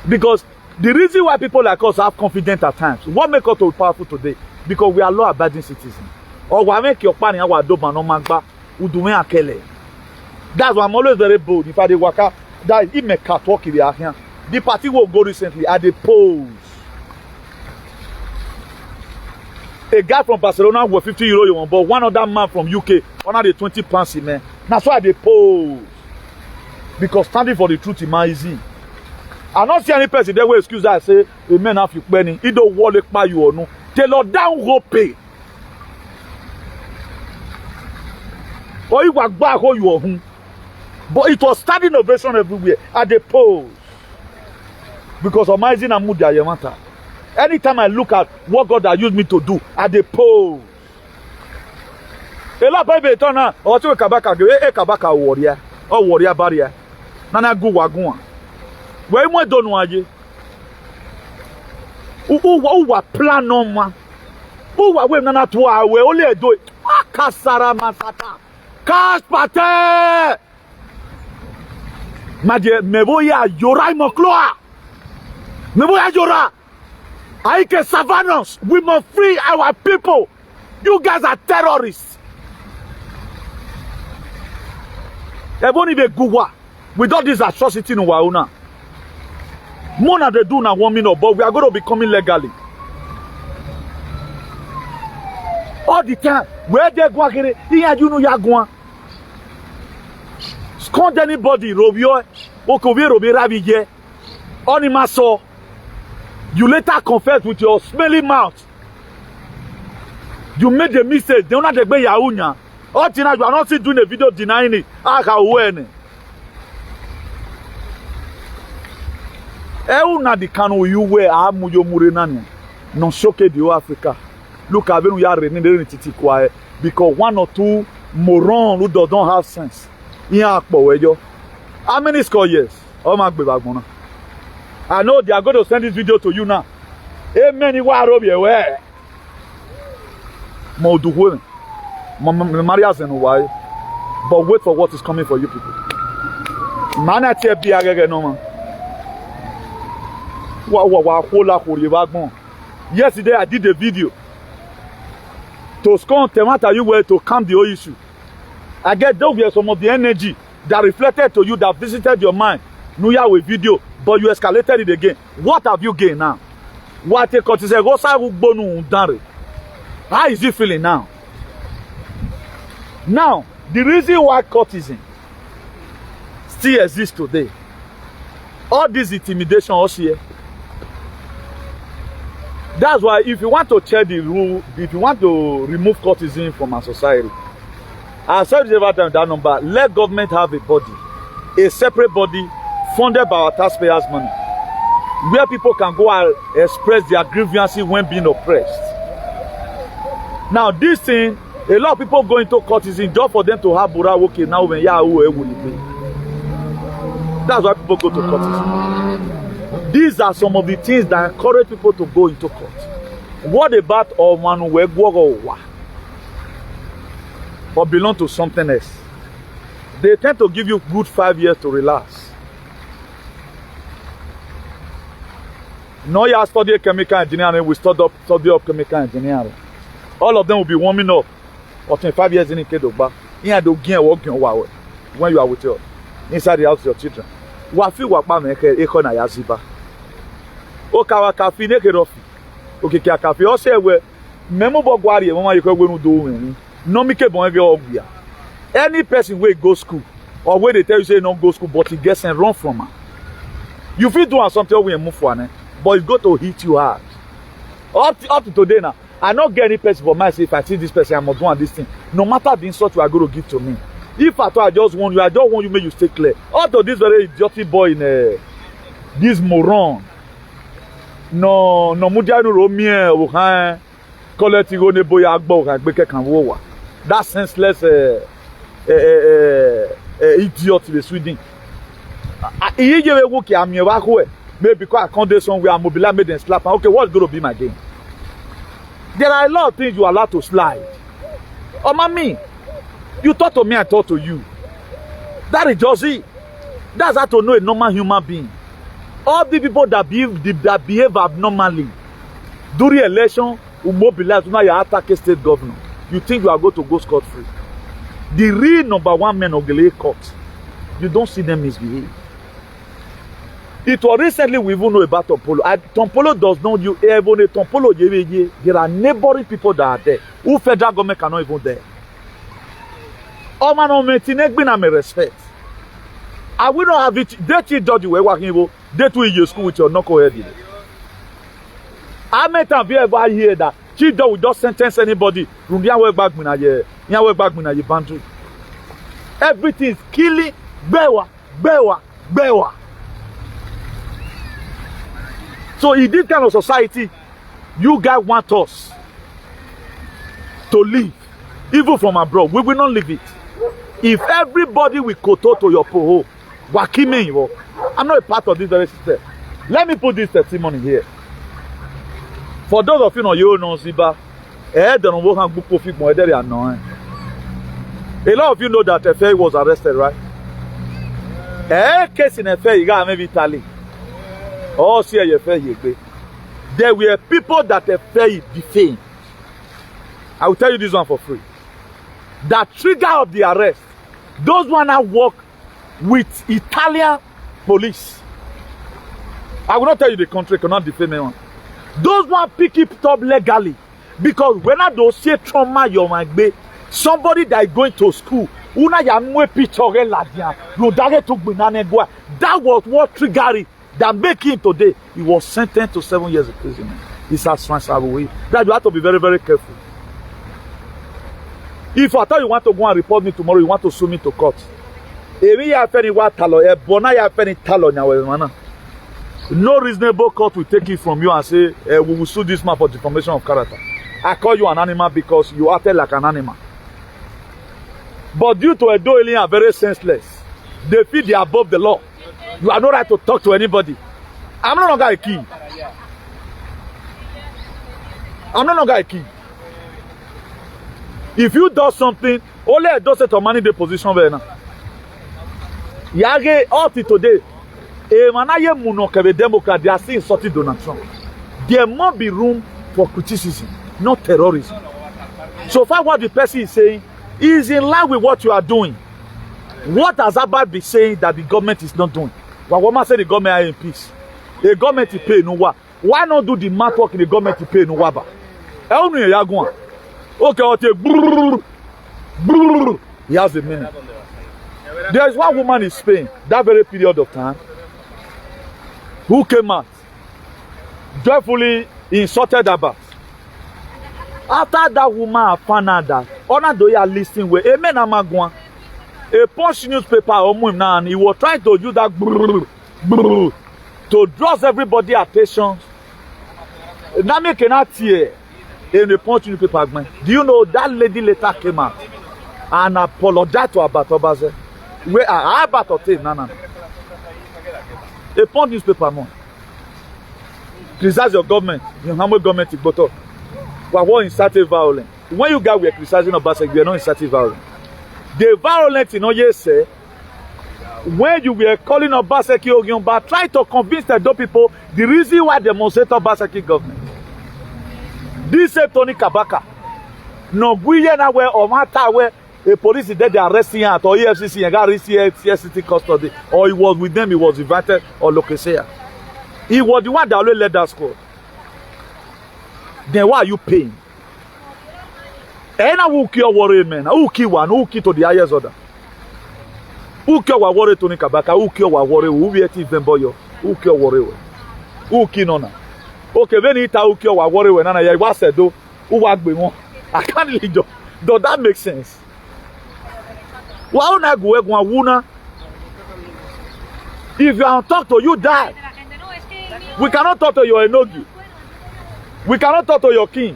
Because the reason why people like us have confidence at times, what makes us so powerful today? Because we are law-abiding citizens. Or we make your pan in our dome and no magba, we do a kele. That's why I'm always very bold. If I dey work out, that it may cat walk in the here. The party will go recently at the polls. A guy from Barcelona with €50 but one other man from UK, one of the 20 pounds in there. That's why they polls. Because standing for the truth is my easy. I don't see any person there will excuse that say, amen, if you penny, it don't want to pay you or no. Tell Lord down go pay. Or you walk back or you are home. But it was standing ovation everywhere at the polls. Because of my sin and mood matter. Anytime I look at what God has used me to do at the polls. A lot of people turn out, or to a Kabaka warrior, or warrior barrier. Nana go wagua. Where you don't know ye? Who plan on one? Who are women not to our way? Only do it. Kasara Masata. Kaspate! Madie, Meboya, Yorai Mokloa. Meboya Yora. Aike Savanos. We must free our people. You guys are terrorists. Ebony be Guwa. Without this atrocity in Wauna. More than they do now 1 minute, but we are going to be coming legally. All the time, where they go, here you know you're going. Scold anybody, Robio, Okovi, Robi Ravije, Onimaso. You later confess with your smelly mouth. You made a mistake. They don't have to be Yahunya. All tonight, you are not still doing a video denying it. Na the canoe you wear amuyo murenani non shoke the Africa. Look at when we are renting the quiet because 1 or 2 morons who don't have sense. How many score years? Oh my God. I know they are going to send this video to you now. Amen. You are over here. Moduwe. Maria's and why? But wait for what is coming for you people. Manati be again no man. Yesterday I did a video to score Temata you were to calm the whole issue. I get those were some of the energy that reflected to you that visited your mind. New Year with video, but you escalated it again. What have you gained now? What a UGBO. How is he feeling now? Now, the reason why courtesan still exists today, all this intimidation also here. That's why if you want to change the rule, if you want to remove courtesan from our society, I said every time that number, let government have a body, a separate body funded by our taxpayers' money, where people can go and express their grievances when being oppressed. Now this thing, a lot of people go into courtesan just for them to have burawoke now when Yahoo will be. That's why people go to courtesan. These are some of the things that encourage people to go into court. What about Omanuwegwogowa? But belong to something else. They tend to give you good 5 years to relax. No, you study chemical engineering, we study up chemical engineering. All of them will be warming up. Or 25 years in the Kedogba. When you are with your inside the house of your children. Wafi wakpa meke eko na yaziba. Okawa kafi ne kerofi. Okikia kafi ose we memo bogwari e mama yekwe nu do wen. No mike bon evi ogwia. Any person wey go school or where they tell you say no go school but he gets and run from her. You feel doing something we move for but it's going to hit you hard. Up to today now, I not get any person for myself. If I see this person, I must do this thing. No matter the insult you are going to give to me. If at all I just want you, I don't want you make you stay clear. Out of this very idiotic boy in this moron. No mudianu romie ohan collect go ne boya agbo kan gbe kekan wo wa. That senseless idiot in Sweden. Iye we wo ki ami wa ko e. Maybe because I can't do somewhere, I mobilize, made them slap. Okay, what's going to be my game? There are a lot of things you are allowed to slide. Oh, mommy, you talk to me, I talk to you. That is just it. That's how to know a normal human being. All the people that behave abnormally during election will mobilize. Now you attack a state governor. You think you are going to go scot-free. The real number one men of the court, you don't see them misbehave. It was recently we even know about Tompolo. Tompolo does not you even Tompolo. There are neighboring people that are there who federal government cannot even there. Oh man, I respect. I will not have it. They teach judge you were working able. They to in your school with your knucklehead. How many times have you ever heard that chief judge will just sentence anybody from the way back when I boundary? Everything is killing. Bewa. So in this kind of society, you guys want us to live, even from abroad. We will not leave it. If everybody will koto to your poho, wakime, I'm not a part of this very system. Let me put this testimony here. For those of you know Ziba, a lot of you know that Efe was arrested, right? A case in Efe, you got maybe Italy. Oh, see, Efe, there were people that Efe defamed. I will tell you this one for free. The trigger of the arrest, those one that work with Italian police. I will not tell you the country, cannot defame anyone. Those one pick it up legally. Because when I don't say trauma, you might be somebody that is going to school. That was what triggered it. That make him today. He was sentenced to 7 years of prison. It's as transferable. That you have to be very, very careful. If I thought you want to go and report me tomorrow, you want to sue me to court. No reasonable court will take it from you and say, we will sue this man for defamation of character. I call you an animal because you acted like an animal. But due to a doing are very senseless, they feel they are above the law. You have no right to talk to anybody. I'm no longer a king. I'm no longer a king. If you do something, only I do say to manage the position right now. Yage up to today. Emanaye muno kebe Democrat, they are still insulting Donald Trump. There must be room for criticism, not terrorism. So far, what the person is saying is in line with what you are doing. What has Abba been saying that the government is not doing? But what man say the government are in peace. The government is paying no wa. Why not do the math work in the government to pay no wa ba? Okay, he has a meaning. There is one woman in Spain, that very period of time, who came out, joyfully insulted about. After that woman found out that, honor do you listen with a man amagwan, a Punch newspaper and he was trying to use that to draw everybody's attention. Now me cannot hear in the Punch newspaper. Do you know that lady later came out and apologized to about Obazee? Where I about to take no. A Punch newspaper man. Criticize your government. You know government is but what inciting violence. When you guys were criticizing Obazee, you are not inciting violence. The violence in Oye say when you were calling Obazee but try to convince the people the reason why demonstrate Obazee government. This is Tony Kabaka. No, we are not where or matter where a police is there, they arresting him at or EFCC and got CSCT custody, or he was with them, he was invited or located. He was the one that only led that squad. Then why are you paying? And I will kill worry, man. Who kill one? Who kill to the highest order? Who kill what worry Tony Kabaka? Who kill what worry? Who be a thief then boy? Who kill worry? Who kill nona? Okay, when he tell who kill what worry when I was said though, who work be more? I can't lead you. Does that make sense? Why not go wuna? If you are talk to you die. We cannot talk to your enogi. We cannot talk to your king.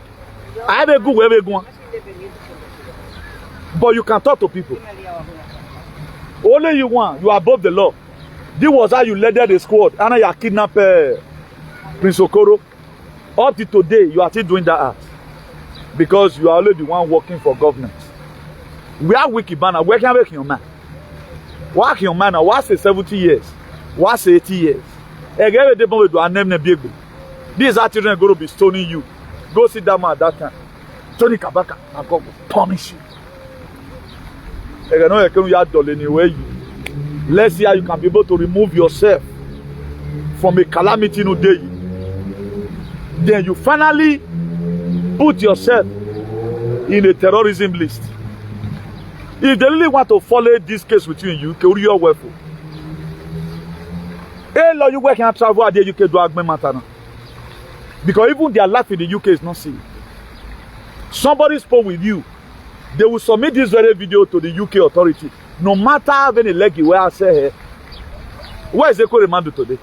I have a good way going. But you can talk to people. Only you want. You are above the law. This was how you led the squad. And you kidnapped Prince Okoro. Up to today, you are still doing that act. Because you are only the one working for government. We are Wikibana. Where can work your man? Work your man. What's 70 years? What's 80 years? This are children going to be stoning you. Go sit down at that time. Tony Kabaka, I'm going to punish you. Let's see how you can be able to remove yourself from a calamity no day. Then you finally put yourself in a terrorism list. If they really want to follow this case with you, you can your weapon. Hey, Lord, you work and travel at the UK do agme matter now. Because even their life in the UK is not safe. Somebody spoke with you. They will submit this very video to the UK authority. No matter how many leggy where I say here. Where is Eko Remando today?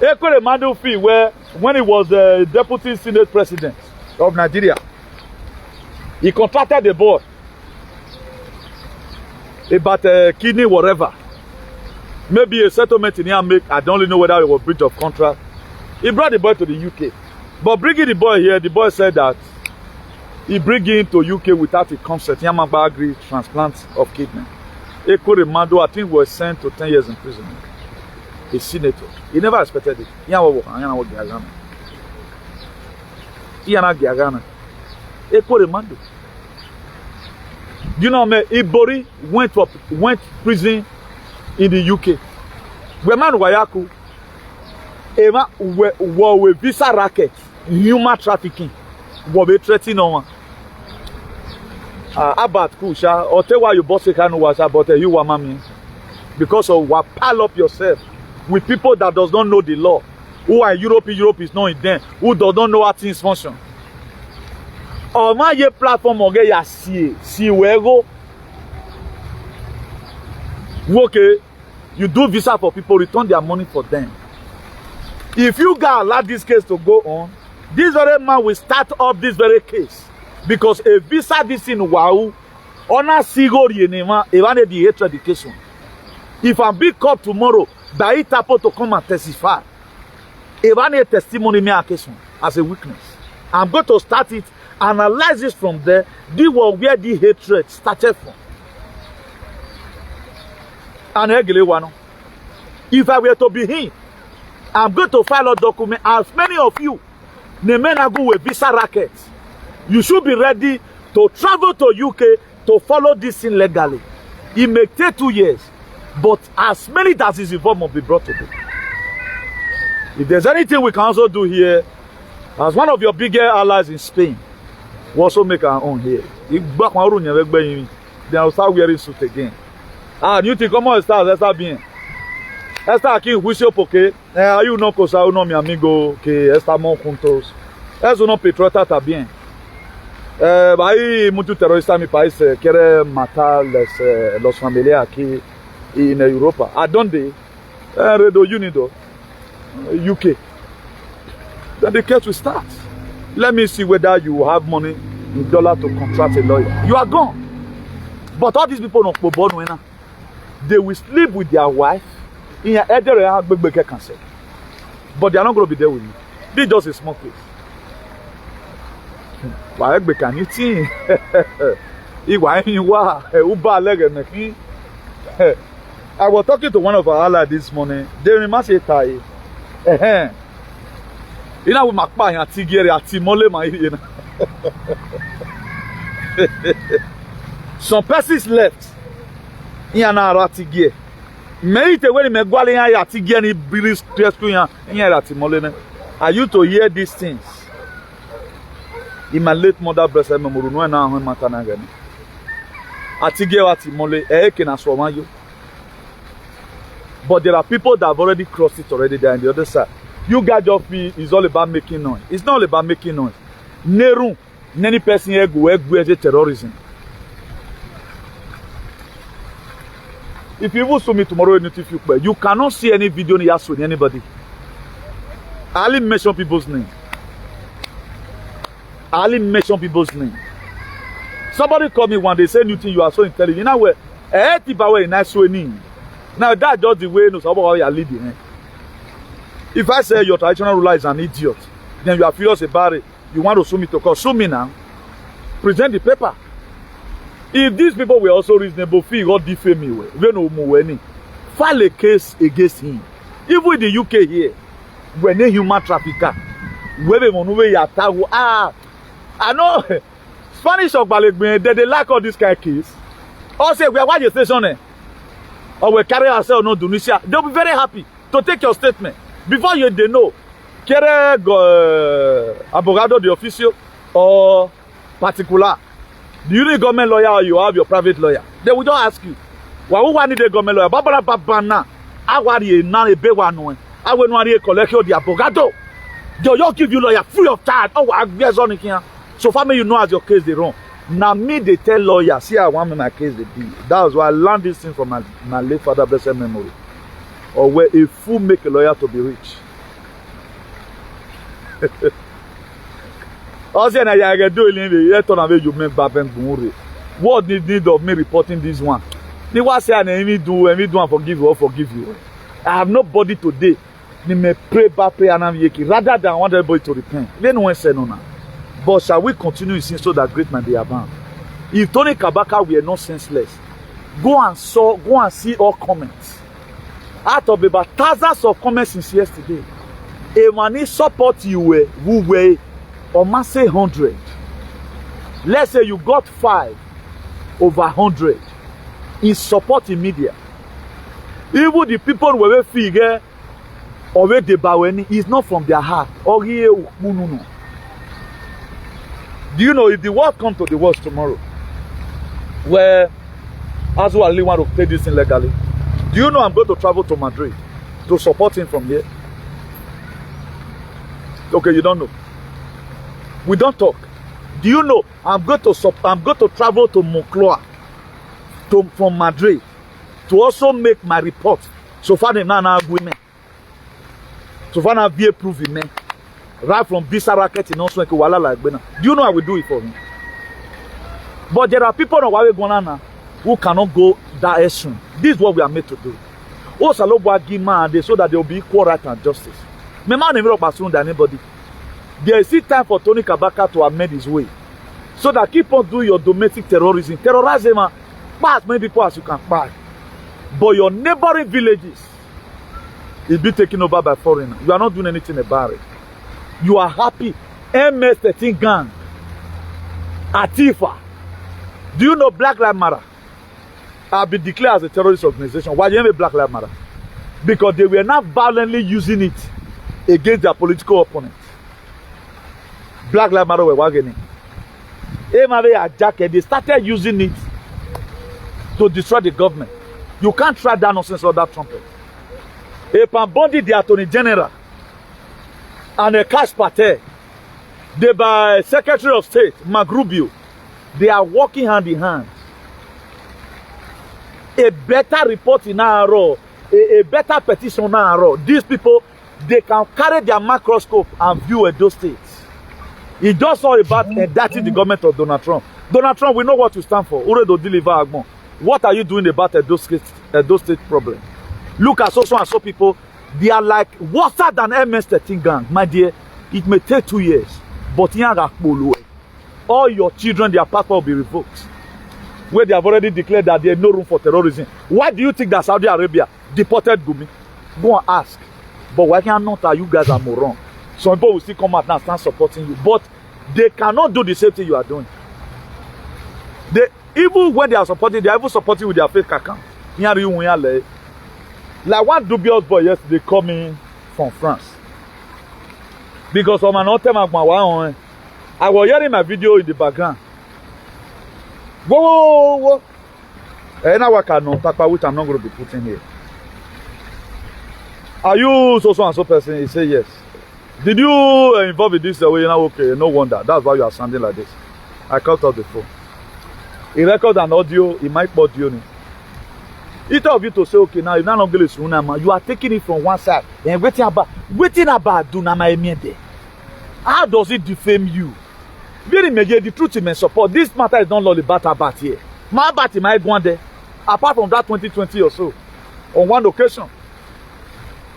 Eko Remando fee where when he was the deputy senate president of Nigeria, he contracted the board about kidney whatever. Maybe a settlement in here make, I don't really know whether it was breach of contract. He brought the boy to the UK. But bringing the boy here, the boy said that he bring him to UK without a consent. Yamaba agreed transplant of kidney. Eko Remando, I think, was sent to 10 years in prison. A senator. He never expected it. Eko Remando. Do you know me? Ibori went prison in the UK. Weman Wayaku, Eva were visa racket, human trafficking, were threatening no one. About Kusha, or tell why you boss a can was about you were mammy. Because of what pile up yourself with people that does not know the law. Who are in Europe is not in them. Who does not know how things function. Or my platform or get ya see where go. Okay, you do visa for people, return their money for them. If you guys allow this case to go on, this very man will start up this very case. Because a visa this in wow, honor sigo yenema, even the hatred education. If I'm big cop tomorrow, by it to come and testify, even a testimony me occasion as a witness. I'm going to start it, analyze this from there, this was where the hatred started from. And if I were to be him, I'm going to file a document. As many of you, the men are going with visa rackets. You should be ready to travel to UK to follow this thing legally. It may take 2 years, but as many that is involved must be brought to book. If there's anything we can also do here, as one of your bigger allies in Spain, we also make our own here. Then I'll start wearing suit again. You think comment está bien. Está aqui en juicio porque hay una cosa, uno mi amigo que estamos juntos. Es uno patriota también. Hay muchos terroristas en mi país quieren matar los familiares aquí en Europa. ¿A dónde? Redo Unido, UK. Then the case will start. Let me see whether you have money in dollar to contract a lawyer. You are gone. But all these people don't go born now. They will sleep with their wife in your area, but they are not going to be there with you. This is just a small case. Why can you see? I was talking to one of our allies this morning. They remind me that you know, my pa and Tigere at Timole, my some persons left. Yana Ratigere. May it when me gwale ya Tigere ni bilis stressful ya Timole. Are you to hear these things? In my late mother breast memory no na ho matana gani. Atigere at Timole ke na so man you. But there are people that have already crossed it already there on the other side. You guys just feel it's all about making noise. It's not all about making noise. Neru, any person here go terrorism. If you will sue me tomorrow, you cannot see any video in Yasu anybody. I only mention people's name. I only mention people's name. Somebody called me one day, say new thing, you are so intelligent. You know where? Now that's just the way you are leading. If I say your traditional ruler is an idiot, then you are furious about it. You want to sue me to court. Sue me now. Present the paper. If these people were also reasonable, feel God defame me. File a case against him. Even in the UK here, when a human trafficker, I know Spanish or Balegbe, they like all this kind of case. Also, we are watching station or we carry ourselves no Tunisia. They'll be very happy to take your statement. Before you they know, Kere abogado the official or particular. Do you need a government lawyer or you have your private lawyer? They will just ask you. Why would I need a government lawyer? Babana. Awari na ebe wanu. Awe no ari collect your abogado. They just give you lawyer free of charge. Oh, I guess on here. So far me you know as your case they wrong. Now me they tell lawyer, see I want me my case they be. That was why I learned this thing from my late father blessed memory. Or where a fool make a lawyer to be rich. Also, I can do it. What need of me reporting this one? They want say I do one forgive you or forgive you. I have nobody today. They may pray back pray and rather than want everybody to repent. They no one say no now. But shall we continue in sin so that great man be abound? If Tony Kabaka were not senseless, go and see all comments. Out of about thousands of comments since yesterday, a man support you who were or must say 100. Let's say you got 5 over 100 in supporting media. Even the people who were figure or where they baweni is not from their heart. Or here, no. Do you know if the world comes to the worst tomorrow, where as well want to play this in legally? Do you know I'm going to travel to Madrid to support him from here? Okay, you don't know. We don't talk. Do you know I'm going to travel to Moncloa from Madrid to also make my report. So far they now agreement. So far now be approved me. Right from Bisa Racket in also Wala like Bena. Do you know I will do it for him? But there are people who cannot go that extreme. This is what we are made to do. Also, so that there will be equal right and justice. My man never than anybody. There is still time for Tony Kabaka to amend his way. So that keep on doing your domestic terrorism. Terrorize them, pass many people as you can pass. But your neighboring villages is being taken over by foreigners. You are not doing anything about it. You are happy. MS-13 gang. Atifa. Do you know Black Lives Matter have been declared as a terrorist organization? Why do you have a Black Lives Matter? Because they were not violently using it against their political opponents. Black Lives Matter were wagging it. They started using it to destroy the government. You can't try that nonsense or that trumpet. Bondi, the Attorney General, and a Cash Patel, the by Secretary of State, Mark Rubio, they are working hand in hand. A better report in our role, a better petition in our role. These people, they can carry their microscope and view those states. It's just all about indicting the government of Donald Trump. Donald Trump, we know what you stand for. What are you doing about those state problem? Look at so and so people. They are like worse than MS-13 gang. My dear, it may take 2 years. But all your children, their passport will be revoked. Where they have already declared that there is no room for terrorism. Why do you think that Saudi Arabia deported Gumi? Go and ask. But why cannot you guys are more wrong? Some people will still come out and start supporting you. But they cannot do the same thing you are doing. They, even when they are supporting, they are even supporting with their fake account. Like one dubious boy yesterday coming from France. Because of an I was hearing my video in the background. Whoa. And now I cannot talk about which I'm not going to be putting here. Are you so and so person? He said yes. Did you involve in this way? Okay, no wonder. That's why you are sounding like this. I cut off the phone. He record an audio, he might put audio. Each of you to say, okay, now you're not going to you are taking it from one side and waiting about do na my there. How does it defame you? Very major, the truth may support. This matter is not only about here. My bat might go on there. Apart from that 2020 or so, on one occasion.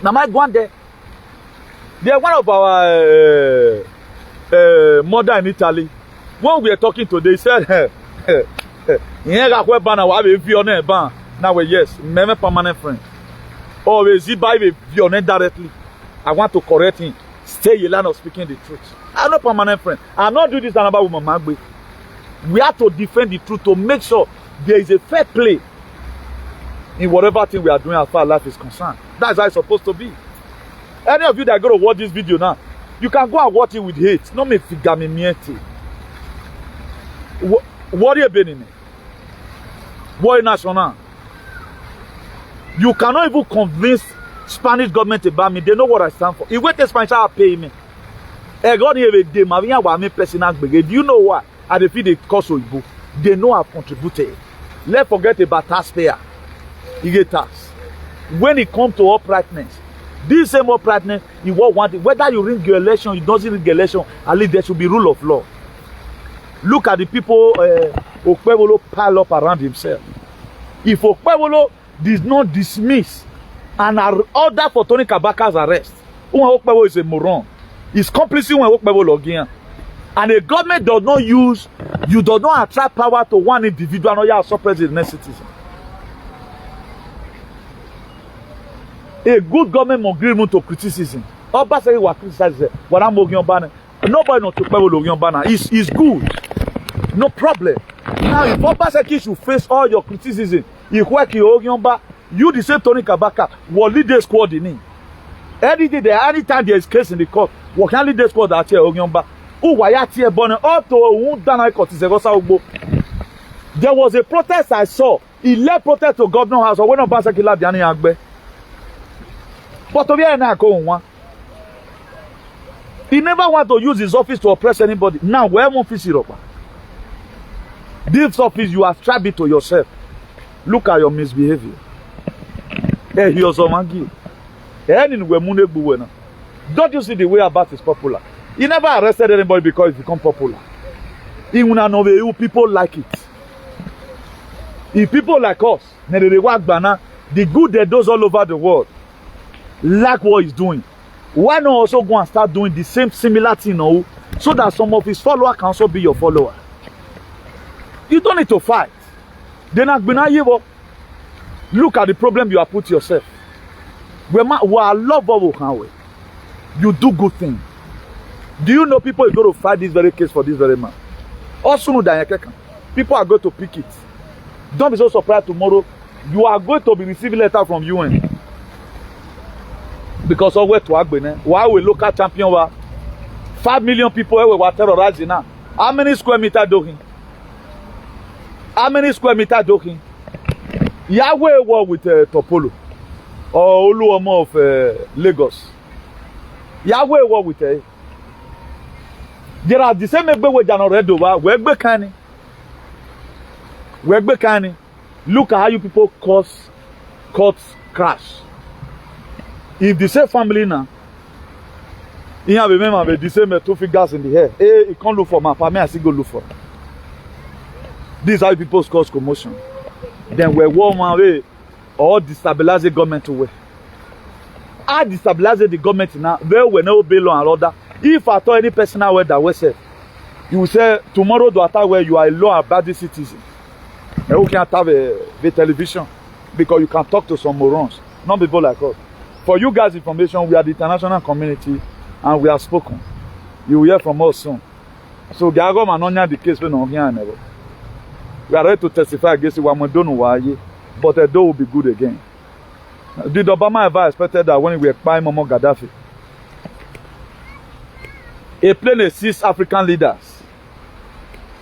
Now my go on there. They are one of our mother in Italy. When we are talking today, he said, now yes, never permanent friend. Always he buy a violent directly. I want to correct him. Stay a line of speaking the truth. I'm not permanent friend. I'm not doing this about woman Magbe. We have to defend the truth to make sure there is a fair play in whatever thing we are doing as far as life is concerned. That's how it's supposed to be. Any of you that are going to watch this video now, you can go and watch it with hate. Not me figure me mieti. What are you doing? What national? You cannot even convince Spanish government about me. They know what I stand for. If we take Spanish, I'll pay me. I got here with them. I personal. Do you know why? I defeat the cost of Igbo. They know I've contributed. Let's forget about taxpayer. You get tax. When it comes to uprightness, this same uprightness, you want it. Whether you ring your election, you don't ring the election, at least there should be rule of law. Look at the people Okpebholo pile up around himself. If Okpebholo did not dismiss and order for Tony Kabaka's arrest, Okpebholo is a moron. He's complicit when Okpebholo again. And the government does not use, you do not attract power to one individual, or you are suppressed the next citizen. A good government must agree to criticism. Obazee was criticized. Nobody knows to Okpebholo. It's good. No problem. Now, if Obazee should face all your criticism, if you the same Tony Kabaka will lead the squad in it. Anytime there is case in the court, we can lead the squad that here Ogyomba. There was a protest I saw. He led protest to Governor House or when Obazee led the Agbe. But he never want to use his office to oppress anybody. Now, where won't fix it up? This office, you ascribe it to yourself. Look at your misbehavior. Don't you see the way Abbas is popular? He never arrested anybody because he become popular. Even people like it. If people like us, the good that does all over the world, like what he's doing, why not also go and start doing the same similar thing now, so that some of his followers can also be your follower? You don't need to fight. Then look at the problem you have put yourself. We are lovable. You do good things. Do you know people are going to fight this very case for this very man? Also, people are going to pick it. Don't be so surprised tomorrow. You are going to be receiving letter from UN. Because of where to Agbene. Why we local champion were 5 million people were terrorizing now. How many square meters do he? How many square meters do he? Yahweh war with Topolo or Oluomo of Lagos. Yahweh war with there are the same way we are read over. Look at how you people cause crash. If the same family now, you have remember the same 2 fingers in the air. Hey, you can't look for my family. I still go look for. This is how people cause commotion. Then we warm away or destabilize the government to way. I destabilize the government now. There will no be law and order. If at all any personal word that we say, you will say tomorrow do attack where you are a law-abiding citizen. And you can't have a television because you can talk to some morons, not people like us. For you guys' information, we are the international community and we have spoken. You will hear from us soon. So the argument on the case we don't hear never. We are ready to testify against it. We don't know why, but the door will be good again. Did Obama ever expected that when we acquired Muammar Gaddafi, a plane of 6 African leaders,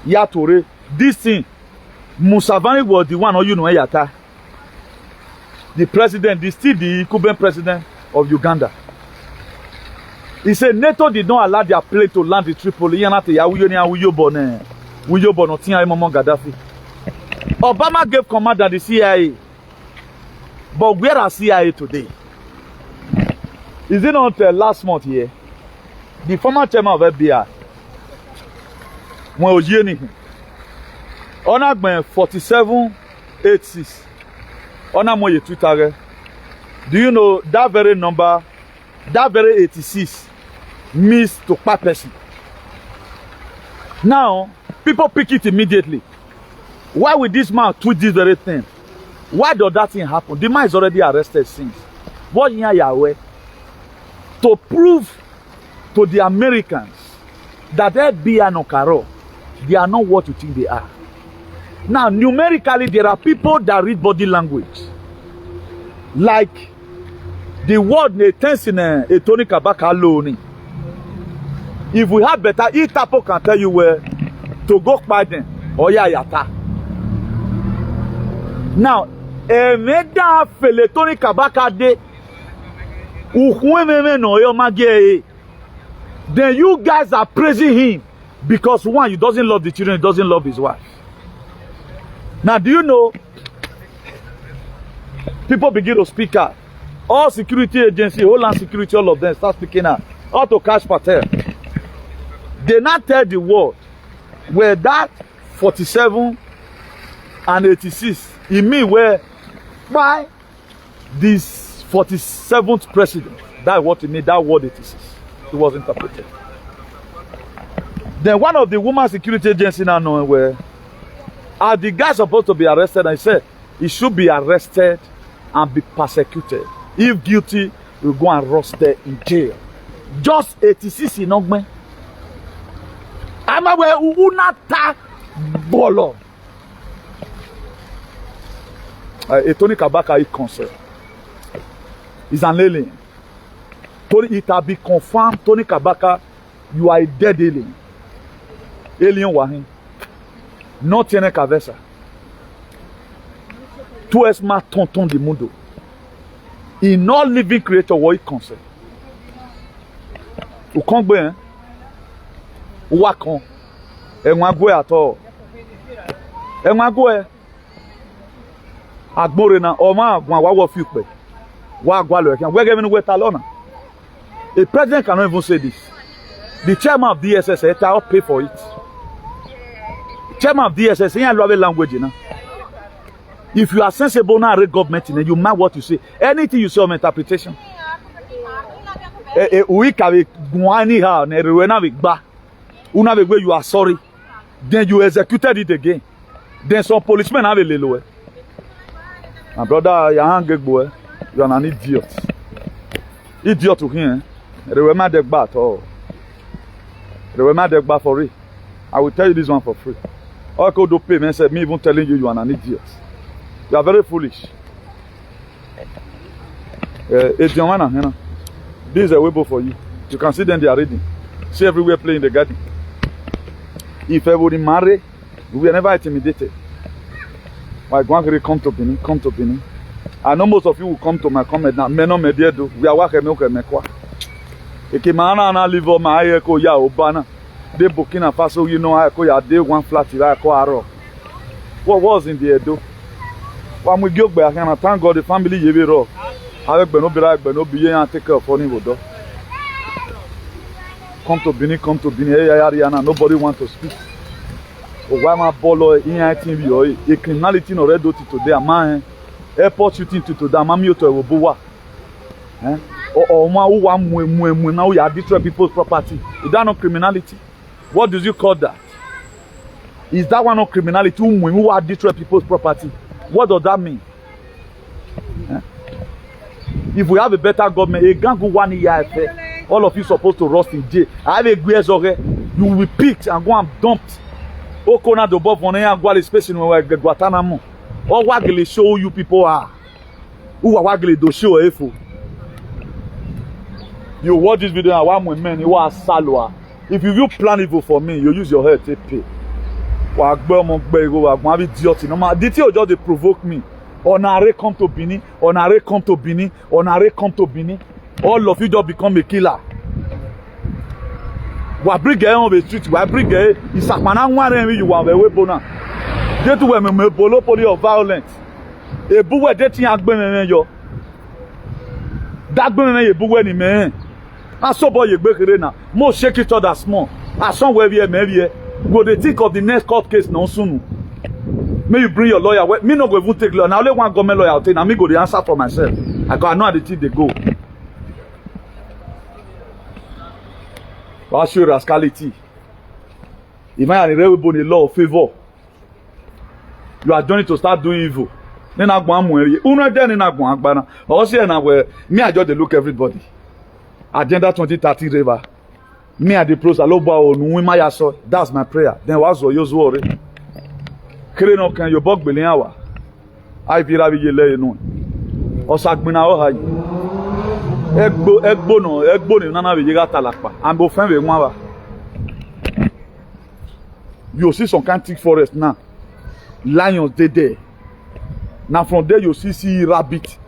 Yatore, this thing, Museveni was the one, or you know, Yata. The president, still the incumbent president of Uganda. He said NATO did not allow their plane to land in Tripoli. Obama gave command to the CIA. But where are CIA today? Is it not last month here? The former chairman of FBI, when he was here, on 4786. On my Twitter, do you know that very number, that very 86 means to per person? Now, people pick it immediately. Why would this man tweet this very thing? Why does that thing happen? The man is already arrested since. What in Yahweh? To prove to the Americans that FBI no caro, they are not what you think they are. Now, numerically, there are people that read body language. Like the word tense in a Tony Kabaka alone. If we have better, Itapo can tell you where to go by them. Or Yata. Now, Meda fele Tony Kabaka de. No yo magie. Then you guys are praising him because one, he doesn't love the children, he doesn't love his wife. Now, do you know? People begin to speak out. All security agencies, Homeland Security, all of them start speaking out. How to catch Patel. They not tell the world where that 47 and 86, it mean where by this 47th president, that's what it means, that word 86. It was interpreted. Then one of the woman security agencies now knowing where are the guys supposed to be arrested, and he said he should be arrested and be persecuted. If guilty, he will go and roster in jail. Just 86 in Ogme. I'm aware unata BHOLO. Tony Kabaka is concerned. He's an alien. Tony, it has been confirmed. Tony Kabaka, you are a dead alien. Alien wahin. Não tiene cabeça. Tu és ma tonton do mundo. E no living creator what it concern. O kongbe hein. O wakon. E ngagwe ato. E ngagwe. Agbore na o ma agwan wa wo fi pe. Wa agwa lo e kan. We get me ta lona. A president cannot even say this. The chairman of DSS said I'll pay for it. Chairman of DSS, you love language, you know. If you are sensible now, read government, you mind what you say. Anything you say on interpretation. We can go anyhow, you are sorry. Then you executed it again. Then some policemen have a little. My brother, you are an idiot. Idiot to him. Remember the bat. Oh. Remember the bat for free. I will tell you this one for free. All I could do pay me said me even telling you are an idiot. You are very foolish. This is a Weibo for you. You can see them, they are reading. See everywhere playing the garden. If I would marry, we were never intimidated. Why go come to Benin, come to Benin. I know most of you will come to my comment now. Men no me do. We are working milk and mekwa. Ekimana na live on my eko ya obana. De Burkina Faso, you know, I call ya day one flat. I call Aro. What was in the Edo? When we go back, and I thank God the family you be raw. I will not be and take care of any wood. Come to Benin, come to Benin. Hey, Ariana, nobody want to speak. Oh, why my BHOLO in ITV? A criminality no red today, man. Airport shooting to today, mammy to a boa. Or one now you are destroying people's property. Is that not criminality? What do you call that? Is that one not criminality? Who are destroying people's property? What does that mean? If we have a better government, a gang go 1 year, all of you supposed to rust in jail. I have a great you will be picked and go and dumped. Okona do bob on and go space in Guantanamo. Or waggle show you people are. Who are waggle do show efo. You watch this video and one woman, you are salwa. If you plan evil for me, you use your head to pay. Did you just provoke me? Onare come to Benin, Onare come to Benin, Onare come to Benin. All of you just become a killer. Wa bring on the street, wa bring isakmana nwa you are we bona. They do me monopoly of violence. Ebu we dey tin agbe me yo. Dagbe me ebu we ni me. Aso boy ye gbekere na. Mo shake each other small. Ason we be me go dey think of the next court case no soon. May you bring your lawyer. Me no go even take lawyer. Now only one government lawyer take. Now me go the answer for myself. I know how the thing they go. I'll show you rascality. If I am in the law of favor, you are joining to start doing evil. Then I go and worry. Uno then in Agwana. Also, now where me I just look everybody. Agenda 2030 river. Me at the pros aloba onu my yaso. That's my prayer. Then what's your worry? Kere no kan your bog billion hour. I feel we yele no. Osagbina o hayi. Egbo ni nana we yiga talakpa. And bo fen we nwa wa. You see some kind thick forest now. Lions dey there. Now from there you see rabbit.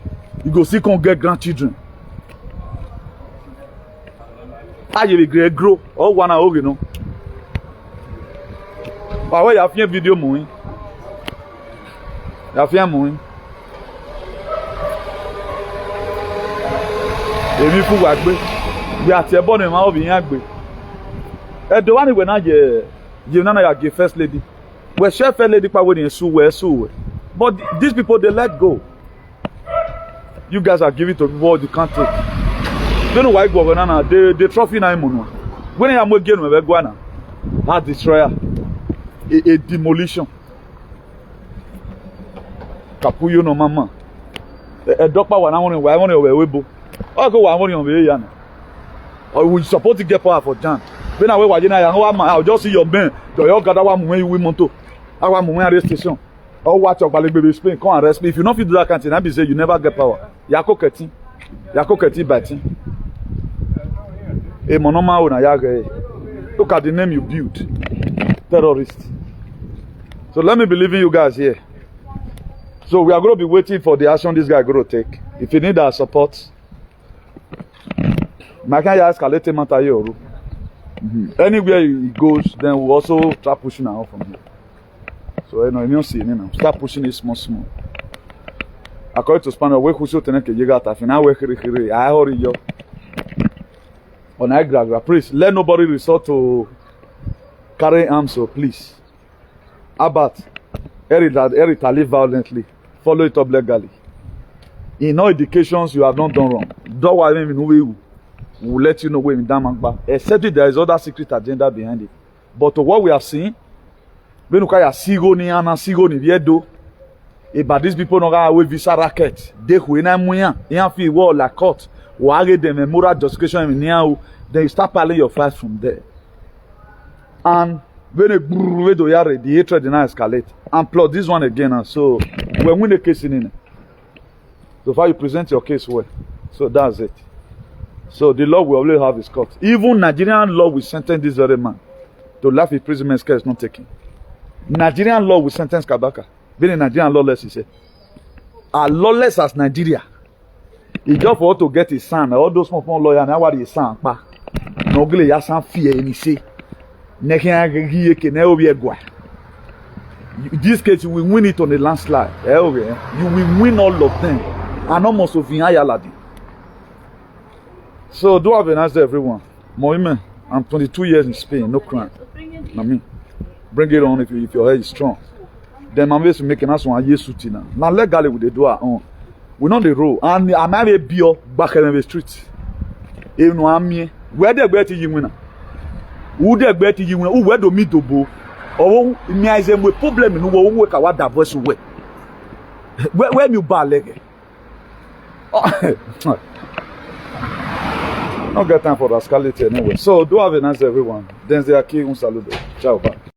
You go see can get grandchildren. How you will grow? All one hour, you know. But where you have your video moving? You have your moving. Èmi fún wa gbé bí àti ẹbọ ni ma obi yan gbé e do wani we na je na ya ge first lady we share first lady pa we dey so but these people they let go. You guys are giving to people you can't take. Don't know why go na the trophy na imo no when you am again we go na that destroyer a demolition kapuyo no mama e dokpa wa na won we webo. Oh, go one on the air. Or we support to get power for Jan. When I wait, I'll just see your men. You gather one when you will monto. I want my arrest station. Or watch your baby Spain. Come and arrest me. If you don't fit do that canteen, I be say you never get power. Yako keti bati. E monoma una yaga. Look at the name you built. Terrorist. So let me believe in you guys here. So we are going to be waiting for the action this guy going to take. If you need our support. Anywhere he goes, then we'll also start pushing out from here. So you know, you see, start pushing it small. According to Spanish, we who should take you got now we I hurry you. On I please let nobody resort to carry arms, so please. Abat, live violently, follow it up legally. In all indications you have not done wrong. Don't worry, we'll let you know where in Damangba. Except if there is other secret agenda behind it. But to what we have seen, when you can see about these people no ga with visa racket. They who na muya, yan fi war la court. Wage them a moral justification in here. Then you start piling your files from there. And when the hatred did not escalate. And plot this one again. So when we the case in it. So far you present your case well. So that's it. So the law will always have its court. Even Nigerian law will sentence this very man to life imprisonment care is not taken. Nigerian law will sentence Kabaka. Being a Nigerian lawless, he said. Are lawless as Nigeria. He just for to get his son. All those small lawyers now what his son pa. No gile ya san fear any say. This case you will win it on the landslide. You will win all of them. And almost of Yaladi. So do have a nice day, everyone. Moime, I'm 22 years in Spain, no crime. I mean, bring it on if your head is strong. Then I'm going to make an answer on a suit now. Now legally we do our own. We know the rule. And I'm not a bio back in the streets. Even I'm here. Where they better you winner? Who they better you winner? Who where do me to bo? Oh, me I say we problem no wo work our divorce way. Where you bad leg? Not get time for rascality anyway. So do have a nice day, everyone. Then they are key un saludo. Ciao, bye.